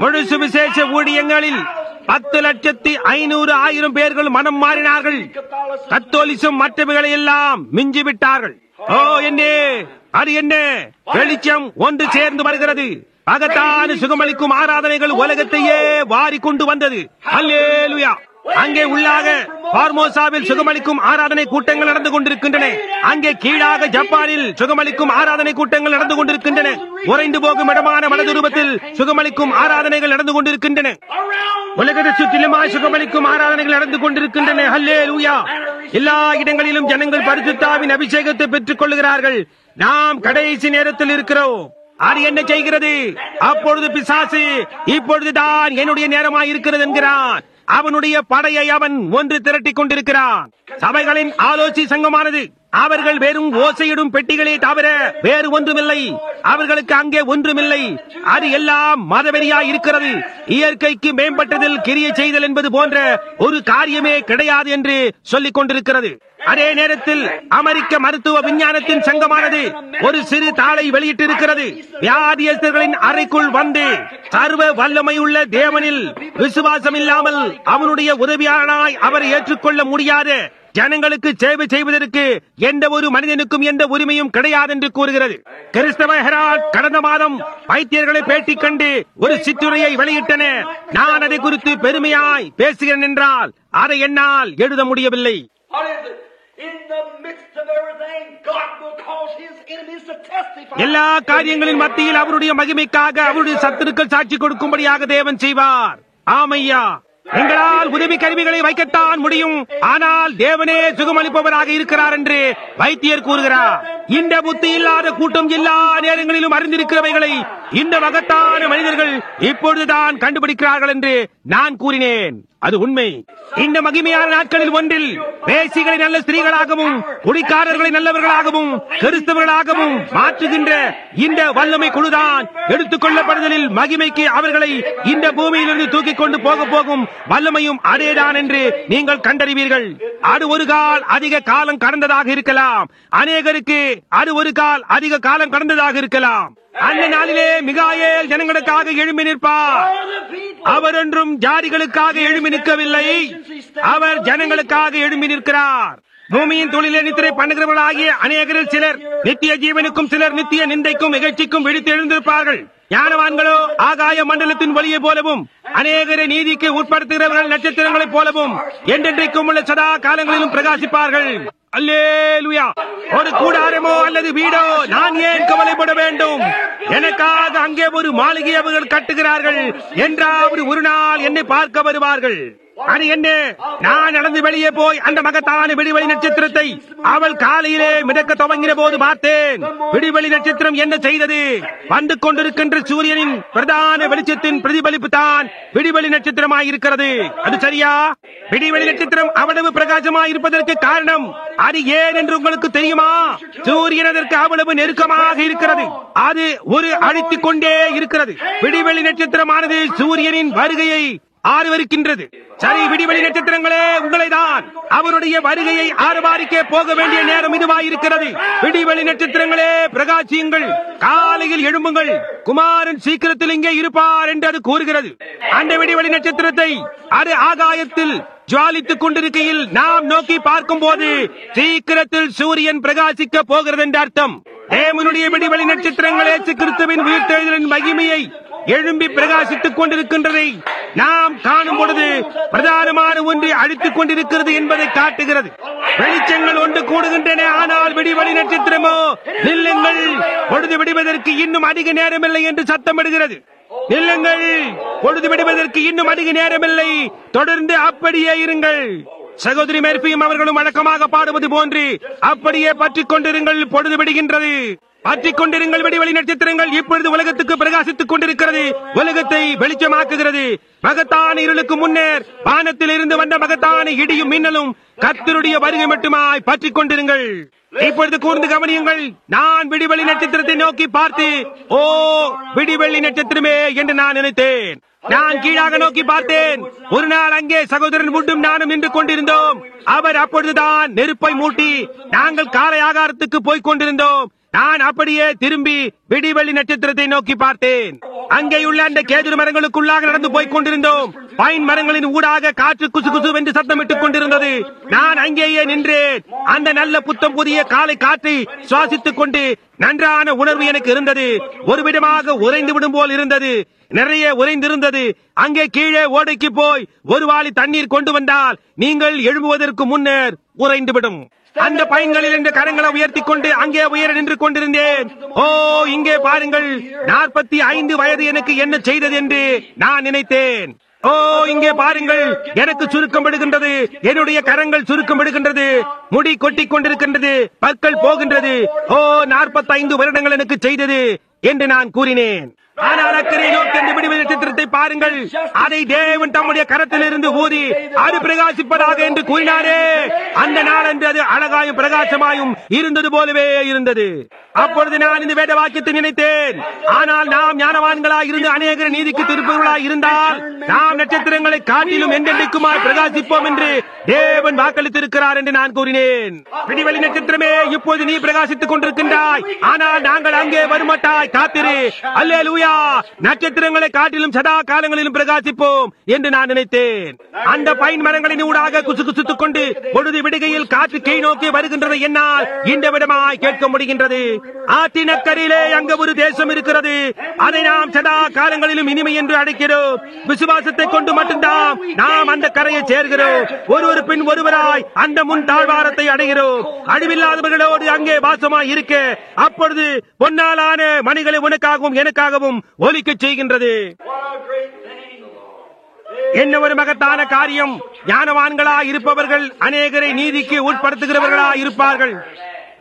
முழு சுவிசேஷ ஊழியங்களில் 10,500,000 பேர்கள் மனம் மாறினார்கள். கத்தோலிசம் மற்றவைகளை எல்லாம் மிஞ்சிவிட்டார்கள். ஓ என்ன, அது என்ன? வெளிச்சம் ஒன்று சேர்ந்து வருகிறது. மகத்தான சுகமளிக்கும் ஆராதனைகள் உலகத்தையே வாரி கொண்டு வந்தது. அல்லேலூயா. அங்கே உள்ளாக பார்மோசாவில் சுகமளிக்கும் ஆராதனை கூட்டங்கள் நடந்து கொண்டிருக்கின்றன. அங்கே கீழாக ஜப்பானில் சுகமளிக்கும் ஆராதனை கூட்டங்கள் நடந்து கொண்டிருக்கின்றன. உறைந்து போகும் இடமான மனதுருவத்தில் சுகமளிக்கும் ஆராதனைகள் நடந்து கொண்டிருக்கின்றன. உலகத்தை சுற்றிலுமாய் சுகமளிக்கும் ஆராதனைகள் நடந்து கொண்டிருக்கின்றன. ஹல்லேலூயா. எல்லா இடங்களிலும் ஜனங்கள் பரிசுத்தாவின் அபிஷேகத்தை பெற்றுக் கொள்கிறார்கள். நாம் கடைசி நேரத்தில் இருக்கிறோம். அது என்ன செய்கிறது? அப்பொழுது பிசாசு இப்பொழுதுதான் என்னுடைய நேரமாய் இருக்கிறது என்கிறான். அவனுடைய படையை அவன் ஒன்று திரட்டிக் கொண்டிருக்கிறான். சபைகளின் ஆலோசனை சங்கமானது அவர்கள் வெறும் ஓசையிடும் பெட்டிகளே தவிர வேறு ஒன்றுமில்லை. அவர்களுக்கு அங்கே ஒன்றுமில்லை. அது எல்லாம் மதவெறியா இருக்கிறது. இயற்கைக்கு மேம்பட்டதில் கிரியை செய்தல் என்பது போன்ற ஒரு காரியமே கிடையாது என்று சொல்லிக் கொண்டிருக்கிறது. அதே நேரத்தில் அமெரிக்க மருத்துவ விஞ்ஞானத்தின் சங்கமானது ஒரு சிறு தாளை வெளியிட்டிருக்கிறது. வியாதியஸ்தர்களின் அறைக்குள் வந்து சர்வ வல்லமையுள்ள தேவனில் விசுவாசம் இல்லாமல் அவனுடைய உதவியாளனாய் அவரை ஏற்றுக்கொள்ள முடியாத ஜனங்களுக்கு சேவை செய்வதற்கு எந்த ஒரு மனிதனுக்கும் எந்த உரிமையும் கிடையாது என்று கூறுகிறது. கிறிஸ்தவ ஹெரால்ட் கடந்த மாதம் வைத்தியர்களை பேட்டி கண்டு ஒரு சிற்றுரையை வெளியிட்டன. நான் அதை குறித்து பெருமையாய் பேசுகிறேன் என்றால் அதை என்னால் எழுத முடியவில்லை. எல்லா காரியங்களின் மத்தியில் அவருடைய மகிமைக்காக அவருடைய சத்துருக்கள் சாட்சி கொடுக்கும்படியாக தேவன் செய்வார். ஆமையா, எங்களால் உதவி கருவிகளை வைக்கத்தான் முடியும். ஆனால் தேவனே சுகமளிப்பவராக இருக்கிறார் என்று வைத்தியர் கூறுகிறார். இந்த புத்தி இல்லாத கூட்டம் எல்லா நேரங்களிலும் அறிந்திருக்கிறவைகளை இந்த மகத்தான மனிதர்கள் இப்பொழுதுதான் கண்டுபிடிக்கிறார்கள் என்று நான் கூறினேன். அது உண்மை. இந்த மகிமையான நாட்களில் ஒன்றில் வேசிகளை நல்ல ஸ்திரீகளாகவும் குடிக்காரர்களை நல்லவர்களாகவும் கிறிஸ்தவர்களாகவும் மாற்றுகின்ற இந்த வல்லமை குழுதான் எடுத்துக் கொள்ளப்படுதலில் மகிமைக்கு அவர்களை இந்த பூமியிலிருந்து தூக்கிக் கொண்டு போகும் வல்லமையும் அதேதான் என்று நீங்கள் கண்டறிவீர்கள். அது ஒரு கால் அதிக காலம் கடந்ததாக இருக்கலாம். அநேகருக்கு அது ஒரு கால் அதிக காலம் கடந்ததாக இருக்கலாம். அந்த நாளிலே மிகாயேல் ஜனங்களுக்காக எழும்பி நிற்பார். அவர் ஒன்றும் ஜாதிகளுக்காக எழும்பி நிற்கவில்லை. அவர் ஜனங்களுக்காக எழும்பி நிற்கிறார். பூமியின் தொழிலை நித்திரை பண்ணுகிறவர்களாகிய அநேகரில் சிலர் நித்திய ஜீவனுக்கும் சிலர் நித்திய நிந்தைக்கும் நிகழ்ச்சிக்கும் விழித்து எழுந்திருப்பார்கள். ஞானவான்களோ ஆகாய மண்டலத்தின் ஒளியை போலவும் அநேகரை நீதிக்கு உட்படுத்துகிறவர்கள் நட்சத்திரங்களைப் போலவும் என்றென்றைக்கும் உள்ள சதா காலங்களிலும் பிரகாசிப்பார்கள். அல்லேலூயா. ஒரு கூடாரமோ அல்லது வீடோ நான் ஏன் கவலைப்பட வேண்டும்? எனக்காக அங்கே ஒரு மாளிகை அவர்கள் கட்டுகிறார்கள் என்றாவது ஒரு நாள் என்னை பார்க்க வருவார்கள். அது என்ன? நான் நடந்து வெளியே போய் அந்த மகத்தான விடிவெளி நட்சத்திரத்தை அவள் காலையிலே மிதக்க துவங்கின போது பார்த்தேன். விடிவெளி நட்சத்திரம் என்ன செய்தது? வந்து கொண்டிருக்கின்ற சூரியனின் பிரதான வெளிச்சத்தின் பிரதிபலிப்பு தான் விடிவெளி நட்சத்திரமாயிருக்கிறது. அது சரியா? விடிவெளி நட்சத்திரம் அவ்வளவு பிரகாசமாய் இருப்பதற்கு காரணம் அது ஏன் என்று உங்களுக்கு தெரியுமா? சூரியன் அதற்கு அவ்வளவு நெருக்கமாக இருக்கிறது. அது ஒரு அழித்துக் கொண்டே இருக்கிறது. விடிவெளி நட்சத்திரமானது சூரியனின் வருகையை ஆர்வரிக்கின்றது. சரி, விடிவெளி நட்சத்திரங்களே, உங்களை தான் அவருடைய வருகையை ஆரவாரிக்க போக வேண்டிய நேரம் இதுவாயிருக்கிறது. விடிவெளி நட்சத்திரங்களே, பிரகாசியுங்கள், காலையில் எழும்புங்கள், குமாரன் சீக்கிரத்தில் இங்கே இருப்பார் என்று அது கூறுகிறது. அந்த விடிவெளி நட்சத்திரத்தை அது ஆகாயத்தில் ஜுவாலித்துக் கொண்டிருக்கையில் நாம் நோக்கி பார்க்கும் போது சீக்கிரத்தில் சூரியன் பிரகாசிக்க போகிறது என்று அர்த்தம். தேவனுடைய விடிவெளி நட்சத்திரங்களே கிறிஸ்துவின் உயிர்த்தெழுதலின் மகிமையை எழும்பி பிரகாசித்துக் கொண்டிருக்கின்றதை நாம் காணும் பொழுது பிரதானமான ஒன்று அழித்துக் கொண்டிருக்கிறது என்பதை காட்டுகிறது. வெளிச்சங்கள் ஒன்று கூடுகின்றன, ஆனால் விடிவெளி நட்சத்திரமோ நில்லுங்கள், பொழுது விடுவதற்கு இன்னும் அதிக நேரமில்லை என்று சத்தமிடுகிறது. நில்லுங்கள், பொழுது விடுவதற்கு இன்னும் அதிக நேரமில்லை, தொடர்ந்து அப்படியே இருங்கள். சகோதரி மெர்பியும் அவர்களும் வழக்கமாக பாடுவது போன்று அப்படியே பற்றிக் கொண்டிருங்கள், பொழுது விடுகின்றது. பற்றிக் கொண்டிருங்கள். விடிவெளி நட்சத்திரங்கள் இப்பொழுது உலகத்துக்கு பிரகாசித்துக் கொண்டிருக்கிறது, உலகத்தை வெளிச்சமாக்குகிறது. மகத்தான இருளுக்கு முன்னர் வானத்தில் இருந்து வந்த மகத்தான இடியும் மின்னலும் கர்த்தருடைய வருகை மட்டுமாய் பற்றிக் கொண்டிருங்கள். இப்பொழுது கூர்ந்து கவனியுங்கள். நான் விடிவெளி நட்சத்திரத்தை நோக்கி பார்த்து, ஓ விடிவெளி நட்சத்திரமே என்று நான் நினைத்தேன். நான் கீழாக நோக்கி பார்த்தேன். ஒரு நாள் அங்கே சகோதரன் முட்டும் நானும் நின்று கொண்டிருந்தோம். அவர் அப்பொழுதுதான் நெருப்பை மூட்டி நாங்கள் காலை ஆகாரத்துக்கு போய்க் கொண்டிருந்தோம். நான் அப்படியே திரும்பி விடிவெளி நட்சத்திரத்தை நோக்கி பார்த்தேன். அங்கேயுள்ள அந்த கேதுரு மரங்களுக்குள்ளாக நடந்து போய்க் கொண்டிருந்தோம். பைன் மரங்களின் ஊடாக காற்று குசு குசு என்று சத்தமிட்டுக் கொண்டிருந்தது. நான் அங்கேயே நின்றேன். அந்த நல்ல புத்தம் புதிய காலை காற்றை சுவாசித்துக் கொண்டு நன்றான உணர்வு எனக்கு இருந்தது. ஒரு விதமாக உறைந்து விடும் போல் இருந்தது. நிறைய உறைந்திருந்தது. அங்கே கீழே ஓடைக்கு போய் ஒரு வாளி தண்ணீர் கொண்டு வந்தால் நீங்கள் எழும்புவதற்கு முன்னர் உறைந்துவிடும். அந்த பைன்களில் என்ற கரங்களை உயர்த்தி கொண்டு அங்கே உயர நின்று கொண்டிருந்தேன். ஓ, இங்கே பாருங்கள், 45 வயது எனக்கு என்ன செய்தது என்று நான் நினைத்தேன். ஓ, இங்கே பாருங்கள், எனக்கு சுருக்கம் விடுகின்றது, என்னுடைய கரங்கள் சுருக்கம் விடுகின்றது, முடி கொட்டிக் கொண்டிருக்கின்றது, பற்கள் போகின்றது. ஓ, 45 வருடங்கள் எனக்கு செய்தது என்று நான் கூறினேன். ஆனால் அக்கறை நோக்கி விடிவெளி நட்சத்திரத்தை பாருங்கள். அதை தேவன் தம்முடைய கரத்திலிருந்து ஊதி அது பிரகாசிப்பதாக என்று கூறினாரே, அந்த நாளன்று அது அழகாயும் பிரகாசமாயும் இருந்தது போலவே இருந்தது. அப்பொழுது நான் இந்த வேத வாக்கியத்தை நினைத்தேன். ஆனால் நாம் ஞானவான்களாய் இருந்து அநேகர் நீதிக்கு திருப்பவர்களாய் இருந்தால் நாம் நட்சத்திரங்களை காட்டிலும் என்றென்றைக்குமாய் பிரகாசிப்போம் என்று தேவன் வாக்களித்திருக்கிறார் என்று நான் கூறினேன். விடிவெளி நட்சத்திரமே, இப்போது நீ பிரகாசித்துக் கொண்டிருக்கின்றாய், ஆனால் நாங்கள் அங்கே வருமாட்டாய், காத்திரு. அல்லேலூயா. நட்சத்திரங்களை காட்டிலும் சதா காலங்களிலும் பிரகாசிப்போம் என்று நான் நினைத்தேன். அந்த பைன் மரங்களின் ஊடாக குசுகுசுத்துக் கொண்டு பொழுது விடுகையில் காற்று கை நோக்கி வருகின்றது என்னால் இந்த விடமாய் கேட்க முடிகின்றது. ஆற்றின் அக்கறையிலே அங்க ஒரு தேசம் இருக்கிறது. அதை நாம் சதா காலங்களிலும் இனிமை என்று அழைக்கிறோம். விசுவாசத்தை கொண்டு மட்டும்தான் நாம் அந்த கரையை சேர்கிறோம். ஒருவர் பின் ஒருவராய் அந்த முன் தாழ்வாரத்தை அடைகிறோம். அழிவில்லாதவர்களோடு அங்கே வாசமாய் இருக்க அப்பொழுது பொன்னாலான மணிகளை உனக்காகவும் எனக்காகவும் ஒலிக்க செய்கின்றது. என்ன ஒரு மகத்தான காரியம்! ஞானவான்களாய் இருப்பவர்கள் அநேகரை நீதிக்கு உட்படுத்துகிறவர்களாய் இருப்பார்கள்.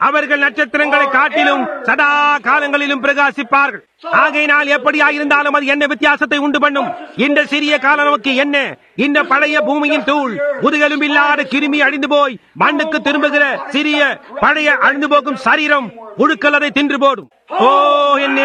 அவர்கள் நட்சத்திரங்களை காட்டிலும் சதா காலங்களிலும் பிரகாசிப்பார்கள். ஆகையினால் எப்படியாயிருந்தாலும் அது என்ன வித்தியாசத்தை உண்டு பண்ணும்? இந்த சிறிய கால நமக்கு என்ன? இந்த பழைய பூமியின் தூள், முதுகெலும் இல்லாத கிருமி அழிந்து போய் மண்ணுக்கு திரும்புகிற சிறிய பழைய அழிந்து போகும் சரீரம் புழுக்கள் அதை தின்று போடும். ஓ, என்ன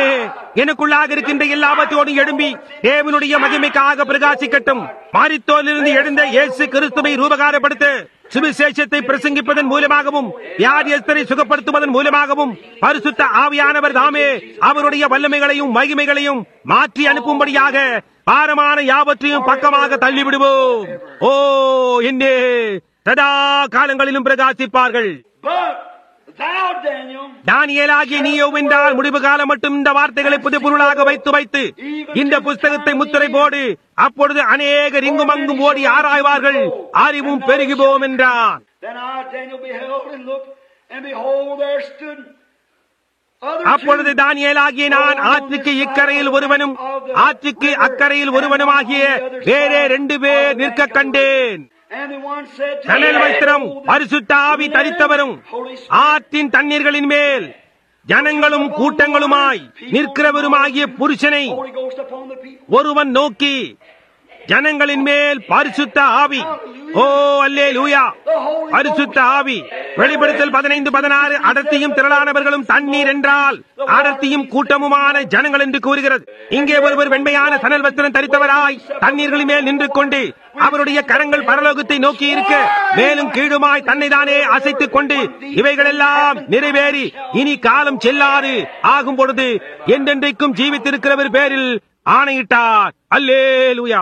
எனக்குள்ளாக இருக்கின்ற எல்லாவற்றோடும் எழும்பி தேவனுடைய மகிமைக்காக பிரகாசிக்கட்டும். மரித்தோரிலிருந்து எழுந்த இயேசு கிறிஸ்துவை ரூபகாரப்படுத்த சுவிசேஷத்தை பிரசங்கிப்பதன் மூலமாகவும் வியாதியஸ்தரை சுகப்படுத்துவதன் மூலமாகவும் பரிசுத்த ஆவியானவர் தாமே அவருடைய வல்லமைகளையும் மகிமைகளையும் மாற்றி அனுப்பும்படியாக பாரமான யாவற்றையும் பக்கமாக தள்ளிவிடுவோம். ஓ, என்னே சதா காலங்களிலும் பிரகாசிப்பார்கள். தானியேலாகிய நீயோ என்றால் முடிவு காலம் மட்டும் இந்த வார்த்தைகளை புது பொருளாக வைத்து இந்த புஸ்தகத்தை முத்திரை போடு. அப்பொழுது அநேகர் இங்கும் அங்கும் ஓடி ஆராய்வார்கள், அறிவும் பெருகுவோம் என்றான். Then I, Daniel, beheld and looked, and behold, there stood அப்பொழுது தானியேலாகிய நான் ஆற்றுக்கு இக்கரையில் ஒருவனும் ஆற்றுக்கு அக்கரையில் ஒருவனுமாகிய வேறே 2 பேர் நிற்க கண்டேன். சணல் வஸ்திரம் பரிசுத்த ஆவி தரித்தவரும் ஆற்றின் தண்ணீர்களின் மேல் ஜனங்களும் கூட்டங்களுமாய் நிற்கிறவருமாகிய புருஷனை ஒருவன் நோக்கி, ஜனங்களின் மேல் பரிசுத்த ஆவி, ஓ அல்லேலூயா, பரிசுத்த ஆவி. வெளிப்படுத்தல் 15:16 அடர்த்தியும் திரளானவர்களும் தண்ணீர் என்றால் அடர்த்தியும் கூட்டமுமான ஜனங்கள் என்று கூறுகிறது. இங்கே ஒருவர் வெண்மையான சணல் வஸ்திரம் தரித்தவராய் தண்ணீர்களின் மேல் நின்று கொண்டு அவருடைய கரங்கள் பரலோகத்தை நோக்கி இருக்க மேலும் கீழுமாய் தன்னைதானே அசைத்துக் கொண்டு இவைகளெல்லாம் நிறைவேறி இனி காலம் செல்லாது ஆகும் பொழுது என்றென்றைக்கும் ஜீவித்திருக்கிறவர் பேரில் ஆணையிட்டார். அல்லேலூயா.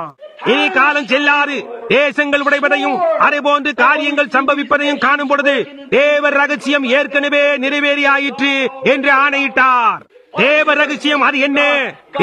இனி காலம் செல்லாது தேசங்கள் உடைவதையும் அதே போன்று காரியங்கள் சம்பவிப்பதையும் காணும் பொழுது தேவ ரகசியம் ஏற்கனவே நிறைவேறியாயிற்று என்று ஆணையிட்டார். தேவ ரகசியம் அது என்ன?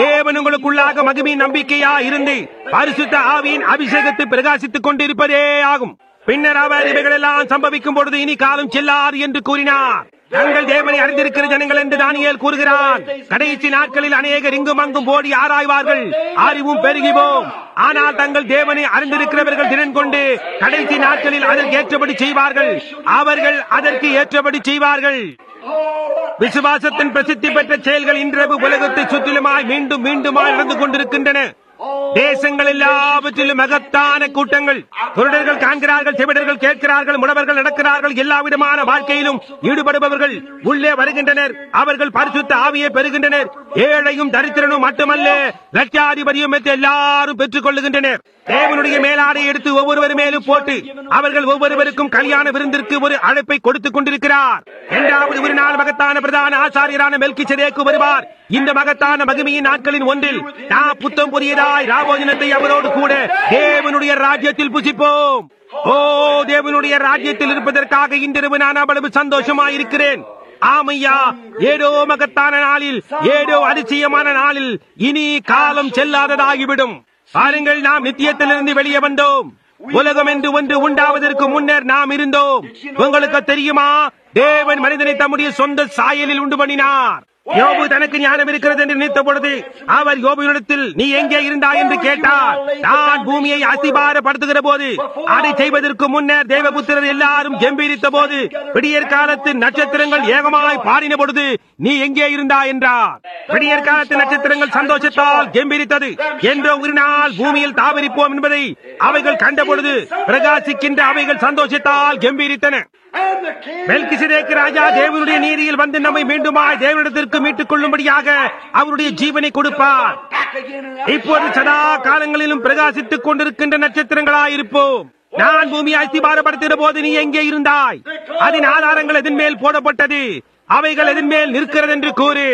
தேவன் உங்களுக்குள்ளாக மகிமையின் நம்பிக்கையா இருந்து பரிசுத்த ஆவியின் அபிஷேகத்தை பிரகாசித்துக் கொண்டிருப்பதே ஆகும். பின்னர் அவர் இவைகளெல்லாம் சம்பவிக்கும் பொழுது இனி காலம் செல்லாது என்று கூறினார். தங்கள் தேவனை அறிந்திருக்கிற ஜனங்கள் என்று தானியேல் கூறுகிறார். கடைசி நாட்களில் அநேகர் இங்கும் அங்கும் ஓடி ஆராய்வார்கள், அறிவும் பெருகிவோம். ஆனால் தங்கள் தேவனை அறிந்திருக்கிறவர்கள் திறன் கொண்டு கடைசி நாட்களில் அதற்கு ஏற்றபடி செய்வார்கள். அவர்கள் அதற்கு ஏற்றபடி செய்வார்கள். விசுவாசத்தின் பிரசித்தி பெற்ற செயல்கள் இன்றைய உலகத்தை சுற்றிலுமாய் மீண்டும் மீண்டுமாய் நடந்து கொண்டிருக்கின்றன. தேசங்கள் எல்லாவற்றிலும் மகத்தான கூட்டங்கள். குருடர்கள் காண்கிறார்கள், செவிடர்கள் கேட்கிறார்கள், முடவர்கள் நடக்கிறார்கள். எல்லா விதமான வாழ்க்கையிலும் ஈடுபடுபவர்கள் உள்ளே வருகின்றனர். அவர்கள் பரிசுத்த ஆவியை பெறுகின்றனர். ஏழையும் தரித்திரனும் மட்டுமல்ல, லட்சாதிபதியும் எல்லாரும் பெற்றுக் கொள்ளுகின்றனர். தேவனுடைய மேலாடை எடுத்து ஒவ்வொருவர் மேலும் போட்டு அவர்கள் ஒவ்வொருவருக்கும் கல்யாண விருந்திற்கு ஒரு அழைப்பை கொடுத்துக் கொண்டிருக்கிறார். என்றாவது ஒரு நாள் மகத்தான பிரதான ஆசாரியரான மெல்கிசேதேக்கு வருவார். இந்த மகத்தான மகிமையின் நாட்களின் ஒன்றில் நாம் புத்தம் புதியதாய் ராபோஜனத்தை அவரோடு கூட தேவனுடைய ராஜ்யத்தில் புசிப்போம். ஓ, தேவனுடைய ராஜ்யத்தில் இருப்பதற்காக இன்றிரவு நான் அவ்வளவு சந்தோஷமாயிருக்கிறேன். ஆமையா, ஏதோ மகத்தான நாளில், ஏதோ அதிசயமான நாளில் இனி காலம் செல்லாததாகிவிடும். பாருங்கள், நாம் நித்தியத்திலிருந்து வெளியே வந்தோம். உலகம் என்று ஒன்று உண்டாவதற்கு முன்னர் நாம் இருந்தோம். உங்களுக்கு தெரியுமா, தேவன் மனிதனை தம்முடைய சொந்த சாயலில் உண்டு பண்ணினார். யோபு தனக்கு ஞானம் இருக்கிறது என்று நினைத்த பொழுது அவர் யோபுவினிடத்தில் நீ எங்கே இருந்தாய் என்று கேட்டார். நான் பூமியை அஸ்திபாரப்படுத்துகிற போது, அதை செய்வதற்கு முன்னர் தேவபுத்திரர் எல்லாரும் கம்பீரித்த போது, விடியற் காலத்து நட்சத்திரங்கள் ஏகமாய் பாடின பொழுது நீ எங்கே இருந்தாய் என்றார். விடியற் காலத்து நட்சத்திரங்கள் சந்தோஷத்தால் கம்பீரித்தது. என்றோ ஒரு நாள் பூமியில் தாவரிப்போம் என்பதை அவைகள் கண்ட பொழுது பிரகாசிக்கின்ற அவைகள் சந்தோஷத்தால் கம்பீரித்தன. மெல்கிசேதேக்கு ராஜா தேவனுடைய நீதியில் வந்து நம்மை மீண்டுமாய் தேவனிடத்திற்கு மீட்டுக் கொள்ளும்படியாக அவருடைய ஜீவனை கொடுப்பார். இப்போது சதா காலங்களிலும் பிரகாசித்துக் கொண்டிருக்கின்ற நட்சத்திரங்களாயிருப்போம். நான் பூமியை அஸ்திபாரப்படுத்துகிற போது நீ எங்கே இருந்தாய்? அதன் ஆதாரங்கள் எதன் மேல் போடப்பட்டது? அவைகள் எதன் மேல் நிற்கிறது என்று கூறு.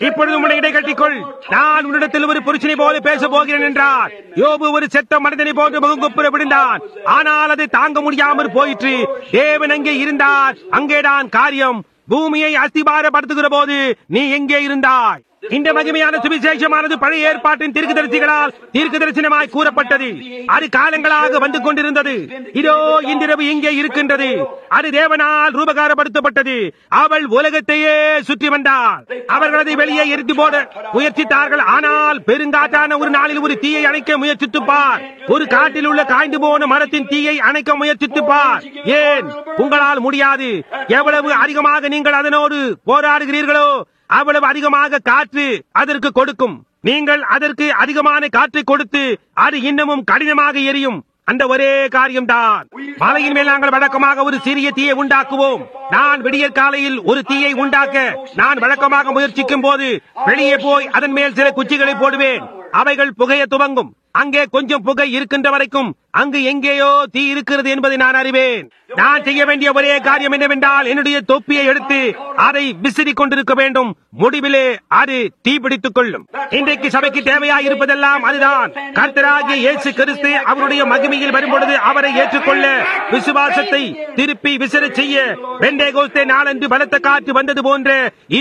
இப்பொழுது உன்னை இடை கட்டிக்கொள். நான் உன்னிடத்தில் ஒரு புருஷனை போல பேச போகிறேன் என்றார். யோபு ஒரு செத்த மனிதனை போன்று முகங்குப்புற விழுந்தான். ஆனால் அதை தாங்க முடியாமல் போயிற்று. தேவன் அங்கே இருந்தார். அங்கேதான் காரியம். பூமியை அஸ்திபாரப்படுத்துகிற போது நீ எங்கே இருந்தாய்? இந்த மகிமையான சுவிசேஷமானது பழைய ஏற்பாட்டின் தீர்க்கதரிசிகளால் தீர்க்க தரிசனமாய் கூறப்பட்டது. அது காலங்களாக வந்து கொண்டிருந்தது. இதோ இன்றிரவு இங்கே இருக்கின்றது. அது தேவனால் ரூபகாரப்படுத்தப்பட்டது. அவள் உலகத்தையே சுற்றி வந்தாள். அவர்கள் அதை வெளியே எரித்து போட முயற்சித்தார்கள். ஆனால் பெருங்காற்றான ஒரு நாளில் ஒரு தீயை அணைக்க முயற்சித்துப்பார். ஒரு காட்டில் உள்ள காய்ந்து போன மரத்தின் தீயை அணைக்க முயற்சித்துப்பார். ஏன் உங்களால் முடியாது? எவ்வளவு அதிகமாக நீங்கள் அதனோடு போராடுகிறீர்களோ அவ்வளவு அதிகமாக காற்று அதற்கு கொடுக்கும். நீங்கள் அதற்கு அதிகமான காற்றை கொடுத்து அது இன்னமும் கடினமாக எரியும். அந்த ஒரே காரியம்தான். மலையின் மேல் நாங்கள் வழக்கமாக ஒரு சிறிய தீயை உண்டாக்குவோம். நான் விடியற் காலையில் ஒரு தீயை உண்டாக்க நான் வழக்கமாக முயற்சிக்கும் போது வெளியே போய் அதன் மேல் சில குச்சிகளை போடுவேன். அவைகள் புகைய துவங்கும். அங்கே கொஞ்சம் புகை இருக்கின்ற வரைக்கும் அங்கு எங்கேயோ தீ இருக்கிறது என்பதை நான் அறிவேன். நான் செய்ய வேண்டிய ஒரே காரியம் என்னவென்றால் என்னுடைய தொப்பியை எடுத்து அதை விசிறிக் கொண்டிருக்க வேண்டும். முடிவிலே அது தீப்பிடித்துக் கொள்ளும். இன்றைக்கு சபைக்கு தேவையாய் இருப்பதெல்லாம் அதுதான். கர்த்தராகிய இயேசு கிறிஸ்து அவருடைய மகிமையில் வரும்பொழுது அவரை ஏற்றுக்கொள்ள விசுவாசத்தை திருப்பி விசிறச் செய்ய பெந்தேகோஸ்தே நாளன்று பலத்த காற்று வந்தது போன்ற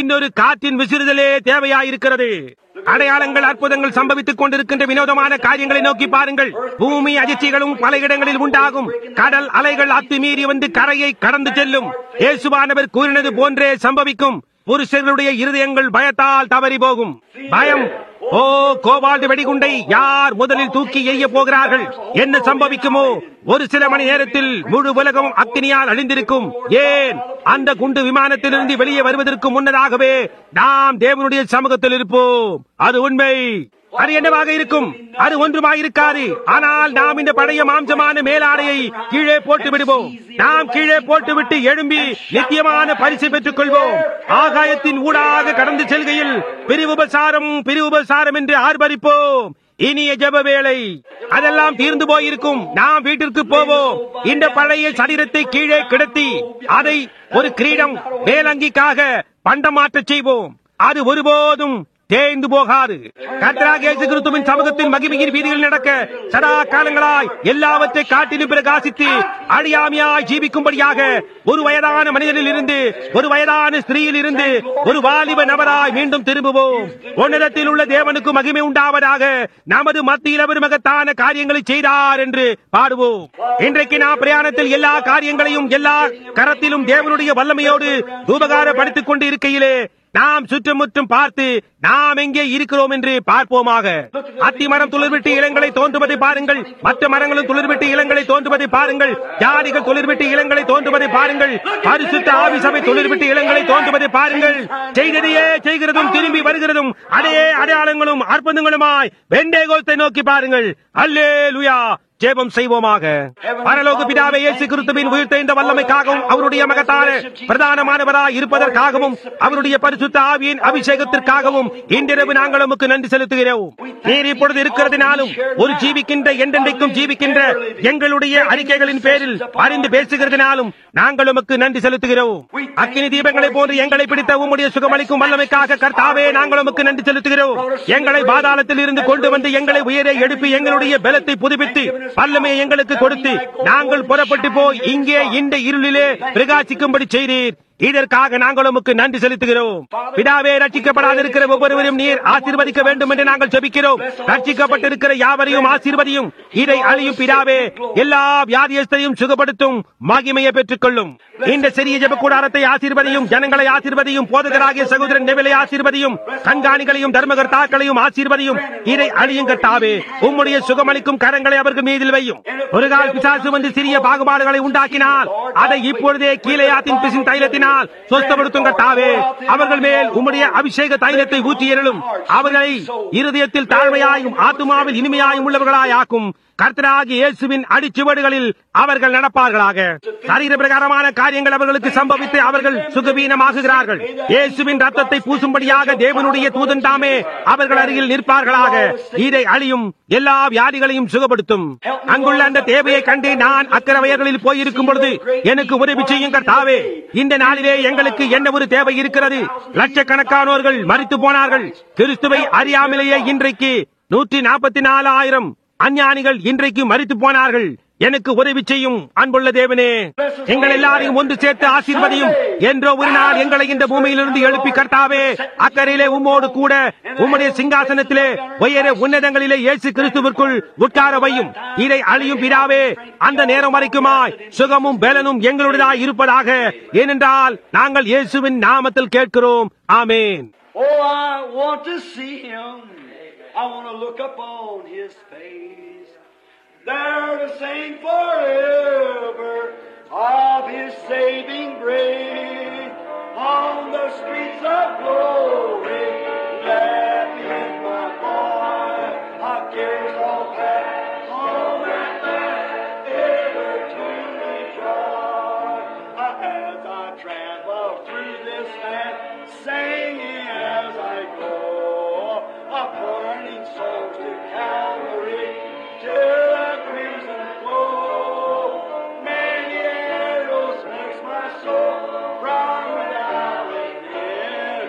இன்னொரு காற்றின் விசிறுதலே தேவையாயிருக்கிறது. அடையாளங்கள் அற்புதங்கள் சம்பவித்துக் கொண்டிருக்கின்ற வினோதமான காரியங்களை நோக்கி பாருங்கள். பூமி அதிர்ச்சிகளும் பல இடங்களில் உண்டாகும். கடல் அலைகள் அத்துமீறி வந்து கரையை கடந்து செல்லும். இயேசுவானவர் கூறினது போன்றே சம்பவிக்கும். புருஷர்களுடைய இருதயங்கள் பயத்தால் தவறி போகும். பயம், ஓ கோபால்டு வெடிகுண்டை யார் முதலில் தூக்கி எய்ய போகிறார்கள்? என்ன சம்பவிக்குமோ? ஒரு சில மணி நேரத்தில் முழு உலகம் அக்கினியால் அழிந்திருக்கும். ஏன்? அந்த குண்டு விமானத்திலிருந்து வெளியே வருவதற்கு முன்னதாகவே நாம் தேவனுடைய சமூகத்தில் இருப்போம். அது உண்மை. அது என்னவாக இருக்கும்? அது ஒன்றுமாக இருக்காது. ஆனால் நாம் இந்த பழைய மாம்சமான மேலாடையை கீழே போட்டு விடுவோம். நாம் கீழே போட்டுவிட்டு எழும்பி நித்தியமான பரிசு பெற்றுக் கொள்வோம். ஆகாயத்தின் ஊடாக கடந்து செல்கையில் பிரிவுபசாரம் என்று ஆர்ப்பரிப்போம். இனிய ஜெப வேளை அதெல்லாம் தீர்ந்து போயிருக்கும். நாம் வீட்டிற்கு போவோம். இந்த பழைய சரீரத்தை கீழே கிடத்தி அதை ஒரு கிரீடம் மேலங்கிக்காக பண்டமாற்றச் செய்வோம். அது ஒருபோதும் தேய்ந்து போகாது. கர்த்தராகிய இயேசு கிறிஸ்துவின் சமூகத்தின் மகிமையின் வீதியில் நடக்க சதா காலங்களாய் எல்லாவற்றை காட்டிலும் பிரகாசித்து அழியாமையாய் ஜீவிக்கும்படியாக ஒரு வயதான மனிதனில் இருந்து ஒரு வயதான ஸ்திரீயில் இருந்து ஒரு வாலிப நபராய் மீண்டும் திரும்புவோம். உன்னிடத்தில் உள்ள தேவனுக்கு மகிமை உண்டாவதாக. நமது மத்தியில் அவர் மகத்தான காரியங்களை செய்தார் என்று பாடுவோம். இன்றைக்கு நாம் பிரயாணத்தில் எல்லா காரியங்களையும் எல்லா கரத்திலும் தேவனுடைய வல்லமையோடு உபகாரப்படுத்திக் கொண்டு இருக்கையிலே நாம் சுற்றுமுற்றும் பார்த்து நாம் எங்கே இருக்கிறோம் என்று பார்ப்போமாக. அத்தி மரம் துளிர்விட்டு இளங்களை தோன்றுவதை பாருங்கள். மற்ற மரங்களும் துளிர்விட்டு இளங்களை தோன்றுவதை பாருங்கள். ஜாதிகள் துளிர்விட்டு இளங்களை தோன்றுவதை பாருங்கள். பரிசுத்த ஆவி சபை துளிர்விட்டு இளங்களை தோன்றுவதை பாருங்கள். செய்ததையே செய்கிறதும் திரும்பி வருகிறதும் அதே அடையாளங்களும் அற்புதங்களுமாய் பெண்டேகோஸ்தை நோக்கி பாருங்கள். அல்லேலூயா. ஜெபம் செய்வோமாக. பரலோக பிதாவே, இயேசு கிறிஸ்துவின் உயிர்த்த இந்த வல்லமைக்காகவும் அவருடைய மகத்தான பிரதானமானவராய் இருப்பதற்காகவும் அவருடைய பரிசுத்த ஆவியின் அபிஷேகத்திற்காகவும் இன்றிரவு நாங்கள் உமக்கு நன்றி செலுத்துகிறோம். நீர் இப்பொழுது இருக்கிறதுனாலும் ஒரு ஜீவிக்கின்ற என்றென்றைக்கும் ஜீவிக்கின்ற எங்களுடைய அறிக்கைகளின் பேரில் அறிந்து பேசுகிறதுனாலும் நாங்கள் உமக்கு நன்றி செலுத்துகிறோம். அக்கினி தீபங்களை போன்று எங்களை பிடித்த உம்முடைய சுகமளிக்கும் வல்லமைக்காக கர்த்தாவே நாங்கள் உமக்கு நன்றி செலுத்துகிறோம். எங்களை பாதாளத்தில் இருந்து கொண்டு வந்து எங்களை உயரை எழுப்பி எங்களுடைய பலத்தை புதுப்பித்து வல்லமையை எங்களுக்கு கொடுத்து நாங்கள் புறப்பட்டு போய் இங்கே இந்த இருளிலே பிரகாசிக்கும்படி செய்தீர். இதற்காக நாங்கள் உமக்கு நன்றி செலுத்துகிறோம். பிதாவே, ரட்சிக்கப்படாதிருக்கிற ஒவ்வொருவரும் நீர் ஆசீர்வதிக்க வேண்டும் என்று நாங்கள் ஜெபிக்கிறோம். ரட்சிக்கப்பட்டிருக்கிற யாவரையும் ஆசீர்வதியும். இதை அழியும் பிதாவே, எல்லா வியாதியஸ்தையும் சுகப்படுத்தும் மகிமையை பெற்றுக் கொள்ளும். இந்த சிறிய ஜெப கூடாரத்தை ஆசீர்வதியும். ஜனங்களை ஆசீர்வதியும். போதகராகிய சகோதரன் நெவிலை ஆசீர்வதியும். கண்காணிகளையும் தர்மகர்த்தாக்களையும் ஆசீர்வதியும். இதை அழியும் கர்த்தாவே, உம்முடைய சுகமளிக்கும் கரங்களை அவர்கள் மீதில் வையும். ஒரு கால் பிசாசு வந்து சிறிய பாகுபாடுகளை உண்டாக்கினால் அதை இப்பொழுதே கீலேயாத்தின் பிசின் தைலத்தினால் சொஸ்தப்படுத்தும் கர்த்தாவே. அவர்கள் மேல் உம்முடைய அபிஷேக தைலத்தை ஊற்றி எறலும். அவர்களை இருதயத்தில் தாழ்மையாயும் ஆத்துமாவில் இனிமையாயும் உள்ளவர்களாய் ஆக்கும். கர்த்தராகிய இயேசுவின் அடிச்சுவடுகளில் அவர்கள் நடப்பார்களாக. சரீர பிரகாரமான காரியங்கள் அவர்களுக்கு சம்பவித்து அவர்கள் சுகவீனமாகுகிறார்கள். இயேசுவின் ரத்தத்தை பூசும்படியாக தேவனுடைய தூதன் தாமே அவர்கள் அருகில் நிற்பார்களாக. இதை அழியும். எல்லா வியாதிகளையும் சுகப்படுத்தும். அங்குள்ள அந்த தேவையை கண்டு நான் அக்கரவயர்களில் போயிருக்கும் பொழுது எனக்கு உதவி செய்யும் கர்த்தாவே. இந்த நாளிலே எங்களுக்கு என்ன ஒரு தேவை இருக்கிறது? லட்சக்கணக்கானோர்கள் மரித்து போனார்கள். கிறிஸ்துவை அறியாமலேயே இன்றைக்கு 144,000 அஞ்ஞானிகள் இன்றைக்கு மரித்து போனார்கள். எனக்கு உதவி செய்யும் அன்புள்ள தேவனே. எங்கள் எல்லாரையும் ஒன்று சேர்த்து ஆசீர்வதியும். என்றோ ஒரு நாள் எங்களை இந்த பூமியிலிருந்து எழுப்பி கர்த்தாவே அக்கறையிலே உம்மோடு கூட உம்முடைய சிங்காசனத்திலே உயர உன்னதங்களிலே இயேசு கிறிஸ்துவிற்குள் உட்கார வையும். இதை அழியும் பிதாவே, அந்த நேரம் வரைக்குமாய் சுகமும் பலனும் எங்களுடையதாய் இருப்பதாக. ஏனென்றால் நாங்கள் இயேசுவின் நாமத்தில் கேட்கிறோம். ஆமென். Oh, I want to see Him. I want to look upon His face. There to sing forever of His saving grace. On the streets of glory, that is my boy. I cares all that home and that ever to rejoice. As I travel through this land, singing as I go, burning souls to Calvary, to the crimson flow. Many arrows makes my soul from without within.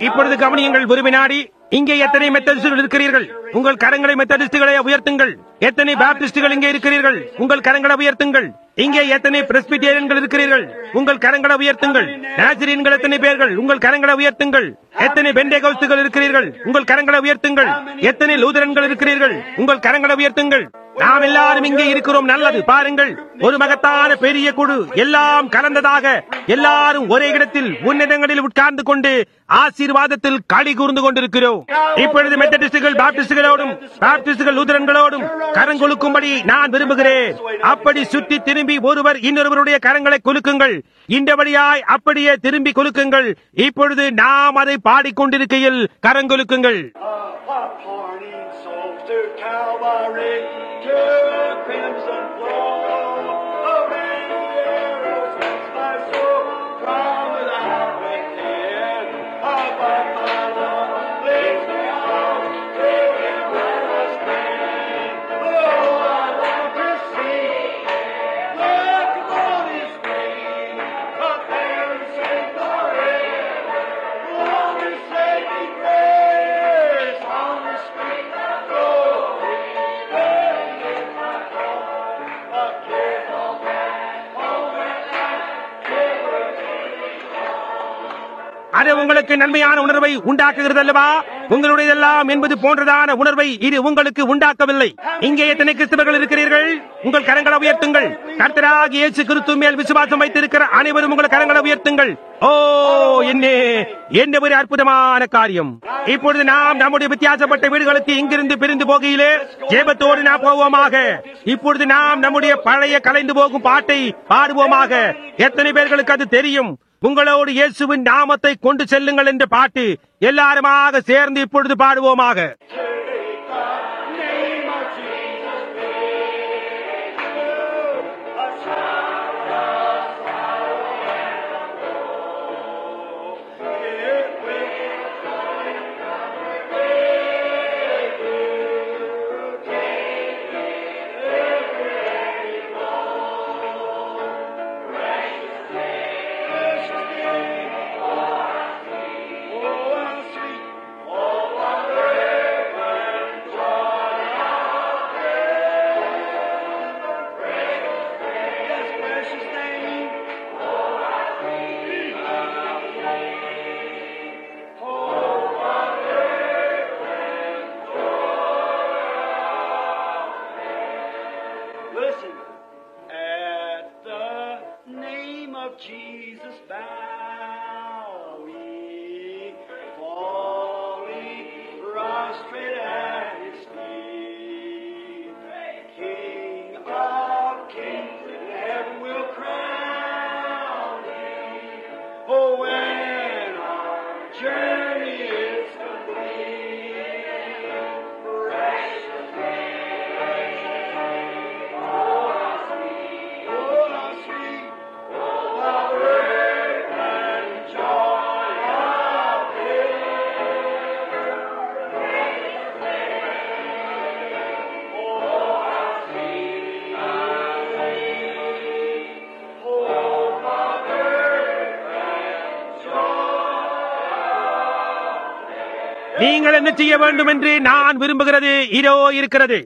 இப்பொழுது கவனியுங்கள் ஒரு வினாடி. இங்கே எத்தனை மெத்தடிஸ்டுகள் இருக்கிறீர்கள்? உங்கள் கரங்களை மெத்தடிஸ்டுகளை உயர்த்துங்கள். எத்தனை பாப்டிஸ்டுகள் இங்கே இருக்கிறீர்கள்? உங்கள் கரங்களை உயர்த்துங்கள். இங்கே எத்தனை பிரெஸ்பிட்டேரியன்கள் இருக்கிறீர்கள்? உங்கள் கரங்களை உயர்த்துங்கள். நாசரீன்கள் எத்தனை பேர்கள்? உங்கள் கரங்களை உயர்த்துங்கள். எத்தனை பெண்டேகோஸ்துகள் இருக்கிறீர்கள்? உங்கள் கரங்களை உயர்த்துங்கள். எத்தனை லூதரன்கள் இருக்கிறீர்கள்? உங்கள் கரங்களை உயர்த்துங்கள். நாம் எல்லாரும் இங்கே இருக்கிறோம். நல்லது. பாருங்கள், ஒரு மகத்தான பெரிய குழு, எல்லாம் கலந்ததாக, எல்லாரும் ஒரே இடத்தில் உன்னதங்களில் உட்கார்ந்து கொண்டு ஆசீர்வாதத்தில் களி கூர்ந்து கொண்டிருக்கிறோம். இப்பொழுது மெத்தடிஸ்டுகள் பாப்டிஸ்டுகளோடும் பாப்டிஸ்டுகள் லூதரன்களோடும் கரங்கொழுக்கும்படி நான் விரும்புகிறேன். அப்படி சுற்றி திரும்பி ஒருவர் இன்னொருவருடைய கரங்களை குலுக்குங்கள். இந்த வழியாய் அப்படியே திரும்பி குலுக்குங்கள். இப்பொழுது நாம் அதை பாடிக்கொண்டிருக்கையில் கரங்கொழுக்குங்கள். அது உங்களுக்கு நன்மையான உணர்வை உண்டாக்குகிறது அல்லவா? உங்களுடையதெல்லாம் என்பது போன்றதான உணர்வை இது உங்களுக்கு உண்டாக்கவில்லை. இங்கே எத்தனை கிறிஸ்தவர்கள் இருக்கிறீர்கள்? உங்கள் கரங்களை உயர்த்துங்கள். கர்த்தராகிய இயேசு கிறிஸ்து மேல் விசுவாசம் வைத்திருக்கிற அனைவரும் உங்கள் கரங்களை உயர்த்துங்கள். ஓ, என்ன ஒரு அற்புதமான காரியம்! இப்பொழுது நாம் நம்முடைய வித்தியாசப்பட்ட வீடுகளுக்கு இங்கிருந்து பிரிந்து போகையிலே ஜெபத்தோடு நாம் போவோமாக. இப்பொழுது நாம் நம்முடைய பழைய கலைந்து போகும் பாட்டை பாடுவோமாக. எத்தனை பேர்களுக்கு அது தெரியும்? உங்களோடு இயேசுவின் நாமத்தை கொண்டு செல்லுங்கள் என்ற பாட்டு எல்லாருமாக சேர்ந்து இப்பொழுது பாடுவோமாக. நீங்கள் என்ன செய்ய வேண்டும் என்று நான் விரும்புகிறது இதோ இருக்கிறது.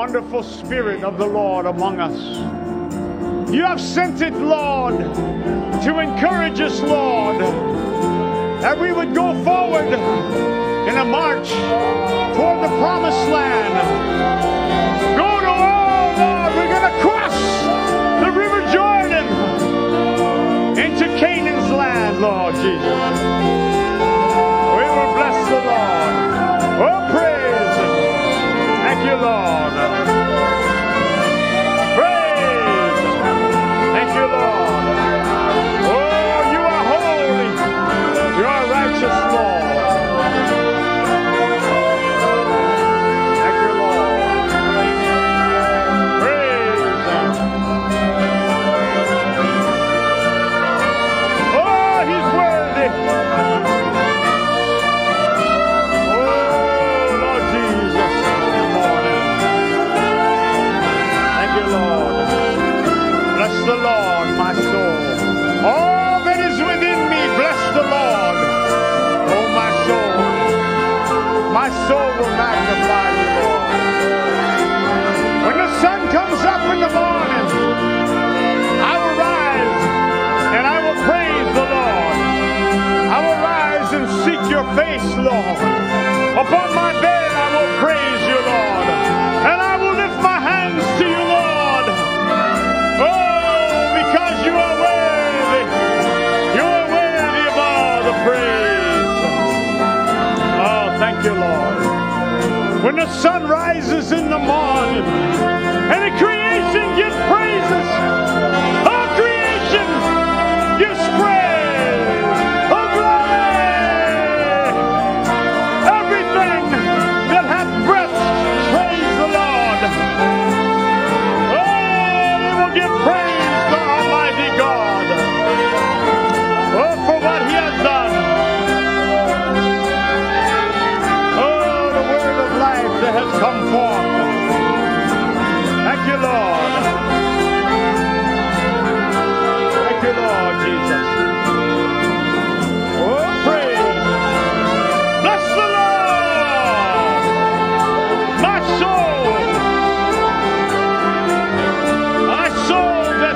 Wonderful Spirit of the Lord among us. You have sent it, Lord, to encourage us, Lord, that we would go forward in a march toward the promised land. Go to Jesus. We will bless the Lord. Oh, praise Him. Thank you, Lord. Praise Him. Thank you, Lord. Oh, you are holy. You are righteous, Lord. Thank you, Lord. Praise Him. Oh, He's worthy. Bless the Lord, my soul. All that is within me, bless the Lord. Oh, my soul. My soul will magnify you, Lord. When the sun comes up in the morning, I will rise and I will praise the Lord. I will rise and seek your face, Lord. Upon my bed I will praise you, Lord. And I will lift my hands to you, Lord. Oh, because you are worthy. You are worthy of all the praise. Oh, thank you, Lord. When the sun rises in the morning and the creation gives praises, all creation gives praise. Oh, glory. Everything that hath breath, praise the Lord. Give praise to Almighty God. Oh, for what He has done. Oh, the word of life that has come forth. Thank you, Lord. Thank you, Lord Jesus. Oh, praise. Bless the Lord, my soul.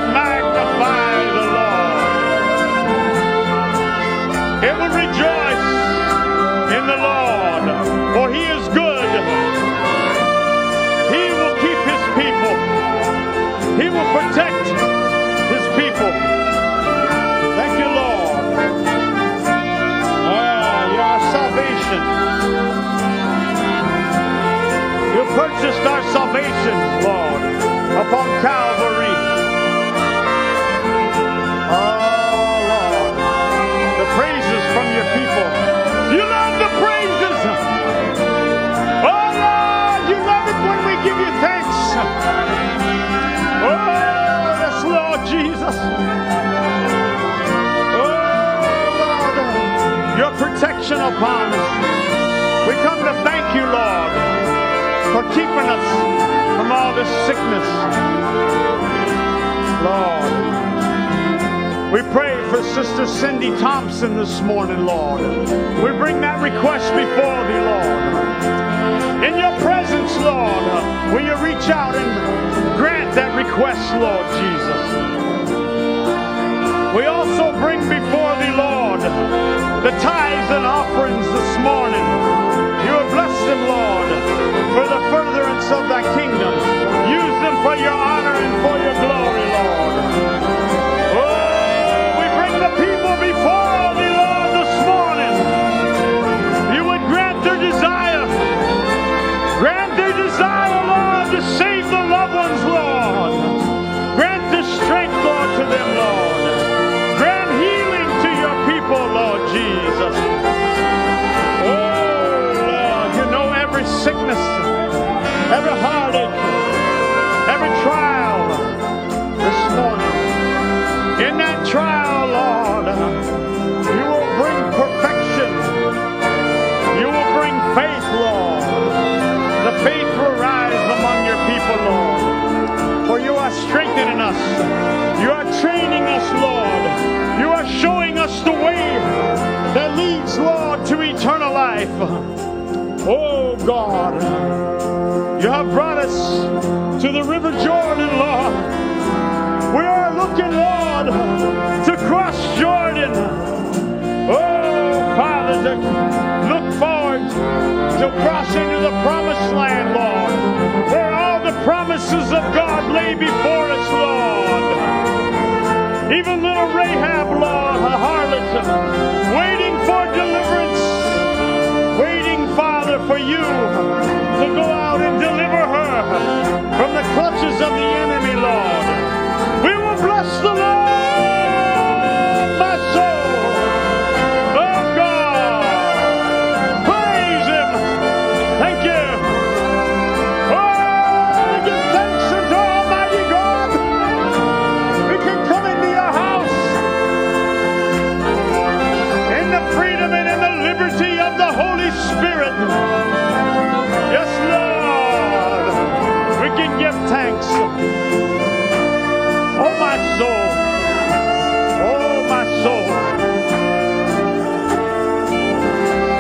Magnify the Lord. It will rejoice in the Lord, for He is good. He will keep His people. He will protect His people. Thank you, Lord. You are salvation. You purchased our salvation, Lord, upon Calvary. Praises from your people. You love the praises. Oh Lord, you love it when we give you thanks. Oh, yes, Lord Jesus. Oh Lord, your protection upon us. We come to thank you, Lord, for keeping us from all this sickness. Lord, we pray for Sister Cindy Thompson this morning, Lord. We bring that request before thee, Lord. In your presence, Lord, will you reach out and grant that request, Lord Jesus. We also bring before thee, Lord, the tithes and offerings this morning. You have blessed them, Lord, for the furtherance of thy kingdom. Use them for your honor and for your glory, Lord. The people before thee, Lord, this morning. You would grant their desire. Grant their desire, Lord, to save the loved ones, Lord. Grant the strength, Lord, to them, Lord. Grant healing to your people, Lord Jesus. Oh, Lord, you know every sickness, every heartache, every trial this morning. In that trial, Lord, you will bring perfection. You will bring faith, Lord. The faith will rise among your people, Lord. For you are strengthening us. You are training us, Lord. You are showing us the way that leads, Lord, to eternal life. Oh, God, you have brought us to the River Jordan, Lord. We are looking, Lord, to cross Jordan. Oh, Father, to look forward to crossing to the promised land, Lord, where all the promises of God lay before us, Lord. Even little Rahab, Lord, a harlot, for you to go out and deliver her from the clutches of the enemy, Lord. We will bless the Lord, my soul. Oh God, praise Him. Thank you. Oh, we give thanks unto Almighty God. We can come into your house in the freedom and in the liberty of the Holy Spirit. Yes, Lord. We can give thanks. Oh, my soul. Oh, my soul.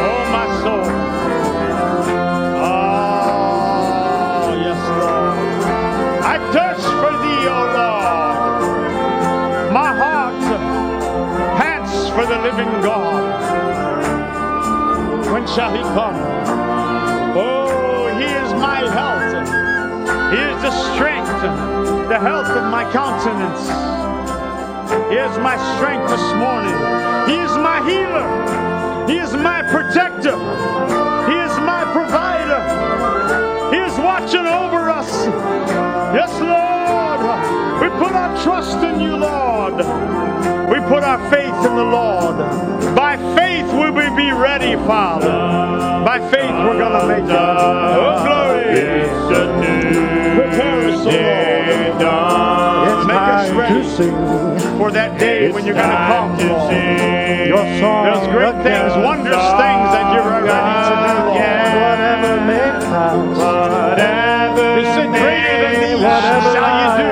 Oh, my soul. Oh, yes, Lord. I thirst for thee, O Lord. My heart pants for the living God. When shall He come? Oh, He is my health. He is the strength, the health of my countenance. He is my strength this morning. He is my healer. He is my protector. He is my provider. He is watching over us. Yes, Lord. We put our trust in you, Lord. We put our faith in the Lord. By faith we will be ready, Father. By faith we're going to make it. Oh, glory. Prepare us, O Lord. Make us ready for that day when you're going to come, Lord. There's great things, wondrous things that you're ready to do, Lord. You said, greater than these shall you do.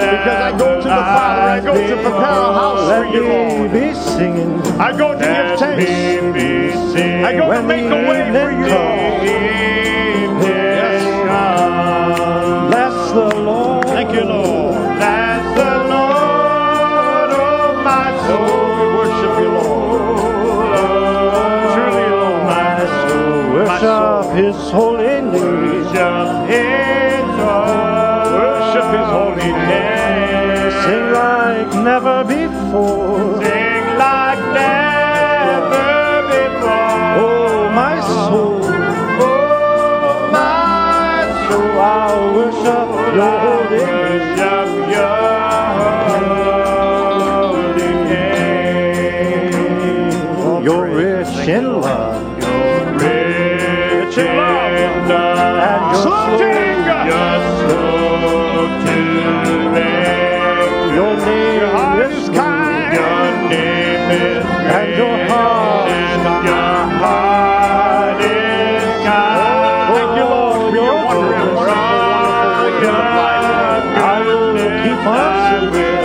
Because I go to the Father, I go to prepare a house for you, Lord. I go to give thanks. I go to make a way for you, Lord. Yes. Bless the Lord. Thank you, Lord. Bless the Lord, oh my soul. We worship you, Lord. Truly, Lord. My soul. Worship His holy name. Worship His holy name. Sing like never before. Sing like never before. Oh, my soul. Oh, my soul. I'll worship your holy name. You're rich in love. You're rich in love. And you're slow to anger. You're slow to anger. Your name is kind. Your name is kind. And your heart is kind. Thank you, Lord, for your wonderful, wonderful gift of life. I will keep on singing.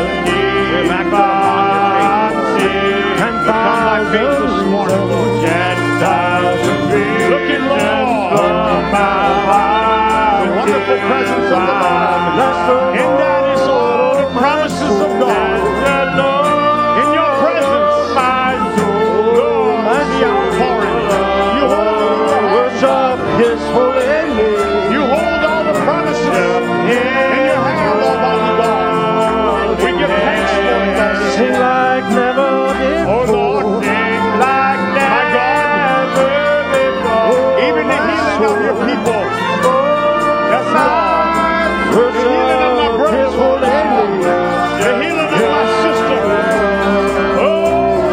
We're back upon your faith. And upon my faith this morning, Lord. Looking, Lord, the wonderful presence of the Lord. And that is all the promises of God. In your presence, Lord, the outpouring. You hold worship His holy name. You hold all the promises in your hand, Almighty God. We give thanks for that. Sing like never before. Oh Lord, sing like never before. Even the healing of your people. Yes, Lord. The healing of my brothers, the healing of my sister. Oh,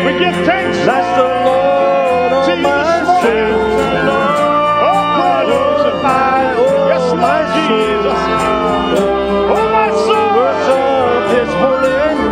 we give thanks. That's the Lord of my soul. Oh, praise. Yes, Lord Jesus. Oh, my soul. Worship His holy name.